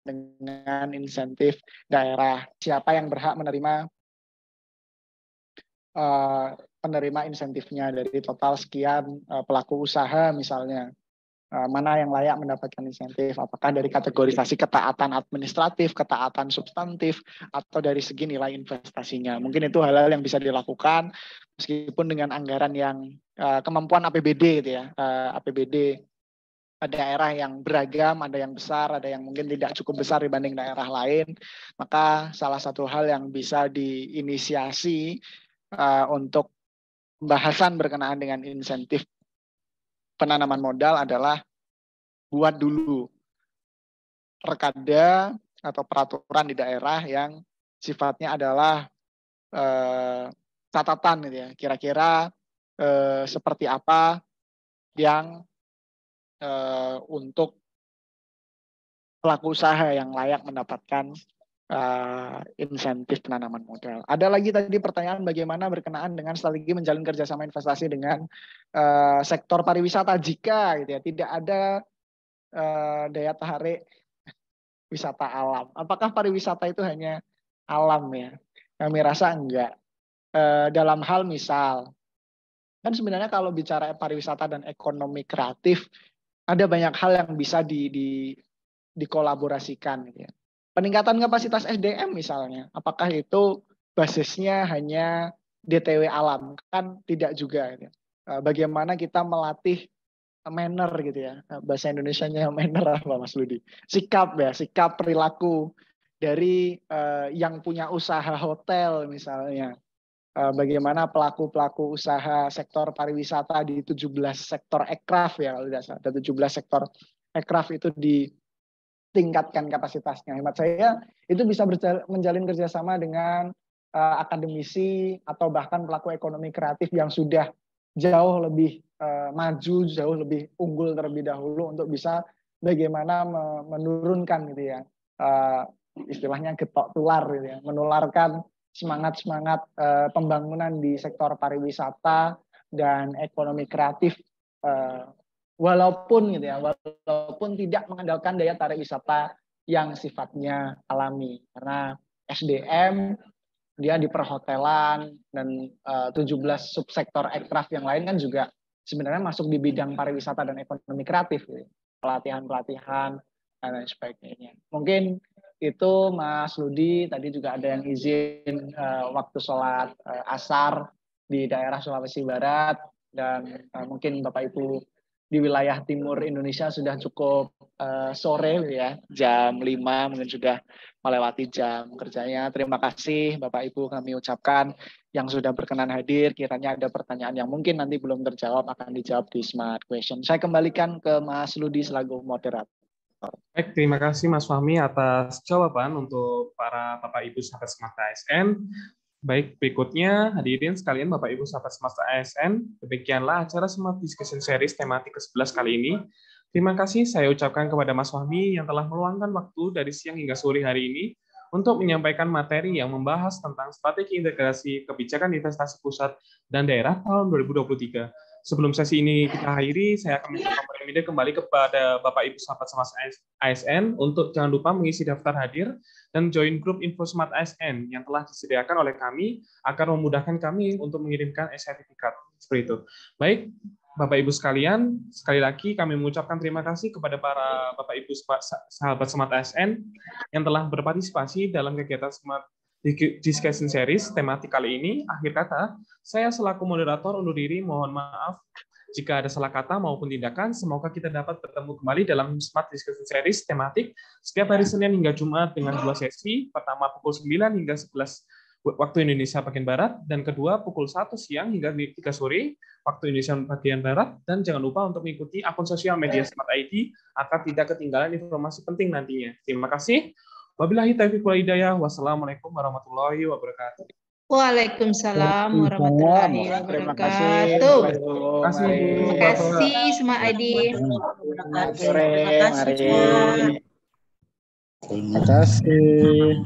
dengan insentif daerah. Siapa yang berhak menerima penerima insentifnya dari total sekian pelaku usaha misalnya. Mana yang layak mendapatkan insentif, apakah dari kategorisasi ketaatan administratif, ketaatan substantif, atau dari segi nilai investasinya. Mungkin itu hal-hal yang bisa dilakukan meskipun dengan anggaran yang kemampuan APBD gitu ya. APBD daerah yang beragam, ada yang besar, ada yang mungkin tidak cukup besar dibanding daerah lain. Maka salah satu hal yang bisa diinisiasi untuk pembahasan berkenaan dengan insentif penanaman modal adalah buat dulu perkada atau peraturan di daerah yang sifatnya adalah catatan gitu ya. Kira-kira seperti apa yang untuk pelaku usaha yang layak mendapatkan insentif penanaman modal. Ada lagi tadi pertanyaan bagaimana berkenaan dengan strategi menjalin kerjasama investasi dengan sektor pariwisata jika gitu ya tidak ada daya tarik wisata alam. Apakah pariwisata itu hanya alam ya? Kami rasa enggak. Dalam hal misal, kan sebenarnya kalau bicara pariwisata dan ekonomi kreatif, ada banyak hal yang bisa dikolaborasikan. Gitu ya. Peningkatan kapasitas SDM misalnya, apakah itu basisnya hanya DTW alam? Kan tidak juga. Gitu ya. Bagaimana kita melatih manner gitu ya, bahasa Indonesianya manner apa Mas Ludi? Sikap ya, sikap perilaku dari yang punya usaha hotel misalnya. Bagaimana pelaku-pelaku usaha sektor pariwisata di 17 sektor ekraf ya, kalau tidak salah ada 17 sektor ekraf itu ditingkatkan kapasitasnya. Hemat saya itu bisa menjalin kerjasama dengan akademisi atau bahkan pelaku ekonomi kreatif yang sudah jauh lebih maju, jauh lebih unggul terlebih dahulu untuk bisa bagaimana menurunkan gitu ya, istilahnya getok tular gitu ya, menularkan semangat-semangat pembangunan di sektor pariwisata dan ekonomi kreatif walaupun gitu ya, walaupun tidak mengandalkan daya tarik wisata yang sifatnya alami, karena SDM dia di perhotelan dan 17 subsektor ekraf yang lain kan juga sebenarnya masuk di bidang pariwisata dan ekonomi kreatif gitu. Pelatihan-pelatihan dan lain sebagainya. Mungkin itu Mas Ludi, tadi juga ada yang izin waktu sholat asar di daerah Sulawesi Barat, dan mungkin Bapak Ibu di wilayah timur Indonesia sudah cukup sore ya, jam 5 mungkin sudah melewati jam kerjanya. Terima kasih Bapak Ibu kami ucapkan yang sudah berkenan hadir. Kiranya ada pertanyaan yang mungkin nanti belum terjawab akan dijawab di Smart Question. Saya kembalikan ke Mas Ludi selaku moderator. Baik, terima kasih Mas Fahmi atas jawaban untuk para Bapak Ibu sahabat Smart ASN. Baik, berikutnya hadirin sekalian Bapak Ibu sahabat Smart ASN, demikianlah acara Smart Discussion Series tematik ke-11 kali ini. Terima kasih saya ucapkan kepada Mas Fahmi yang telah meluangkan waktu dari siang hingga sore hari ini untuk menyampaikan materi yang membahas tentang strategi integrasi kebijakan investasi pusat dan daerah tahun 2023. Sebelum sesi ini kita akhiri, saya akan minta kembali kepada Bapak Ibu sahabat Smart ASN untuk jangan lupa mengisi daftar hadir dan join grup Info Smart ASN yang telah disediakan oleh kami akan memudahkan kami untuk mengirimkan e-sertifikat seperti itu. Baik, Bapak Ibu sekalian, sekali lagi kami mengucapkan terima kasih kepada para Bapak Ibu sahabat Smart ASN yang telah berpartisipasi dalam kegiatan Smart Discussion Series tematik kali ini. Akhir kata, saya selaku moderator undur diri, mohon maaf jika ada salah kata maupun tindakan. Semoga kita dapat bertemu kembali dalam Smart Discussion Series tematik setiap hari Senin hingga Jumat dengan 2 sesi, pertama pukul 9 hingga 11 waktu Indonesia bagian Barat, dan kedua pukul 1 siang hingga 3 sore waktu Indonesia bagian Barat. Dan jangan lupa untuk mengikuti akun sosial media Smart ID agar tidak ketinggalan informasi penting nantinya. Terima kasih. Wabillahi taufiq wal hidayah. Wassalamualaikum warahmatullahi wabarakatuh. Waalaikumsalam warahmatullahi wabarakatuh. Terima kasih Smart ID. Terima kasih.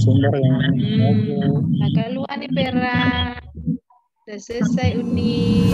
Sumber yang agak luar nih Pera. Sudah selesai Uni.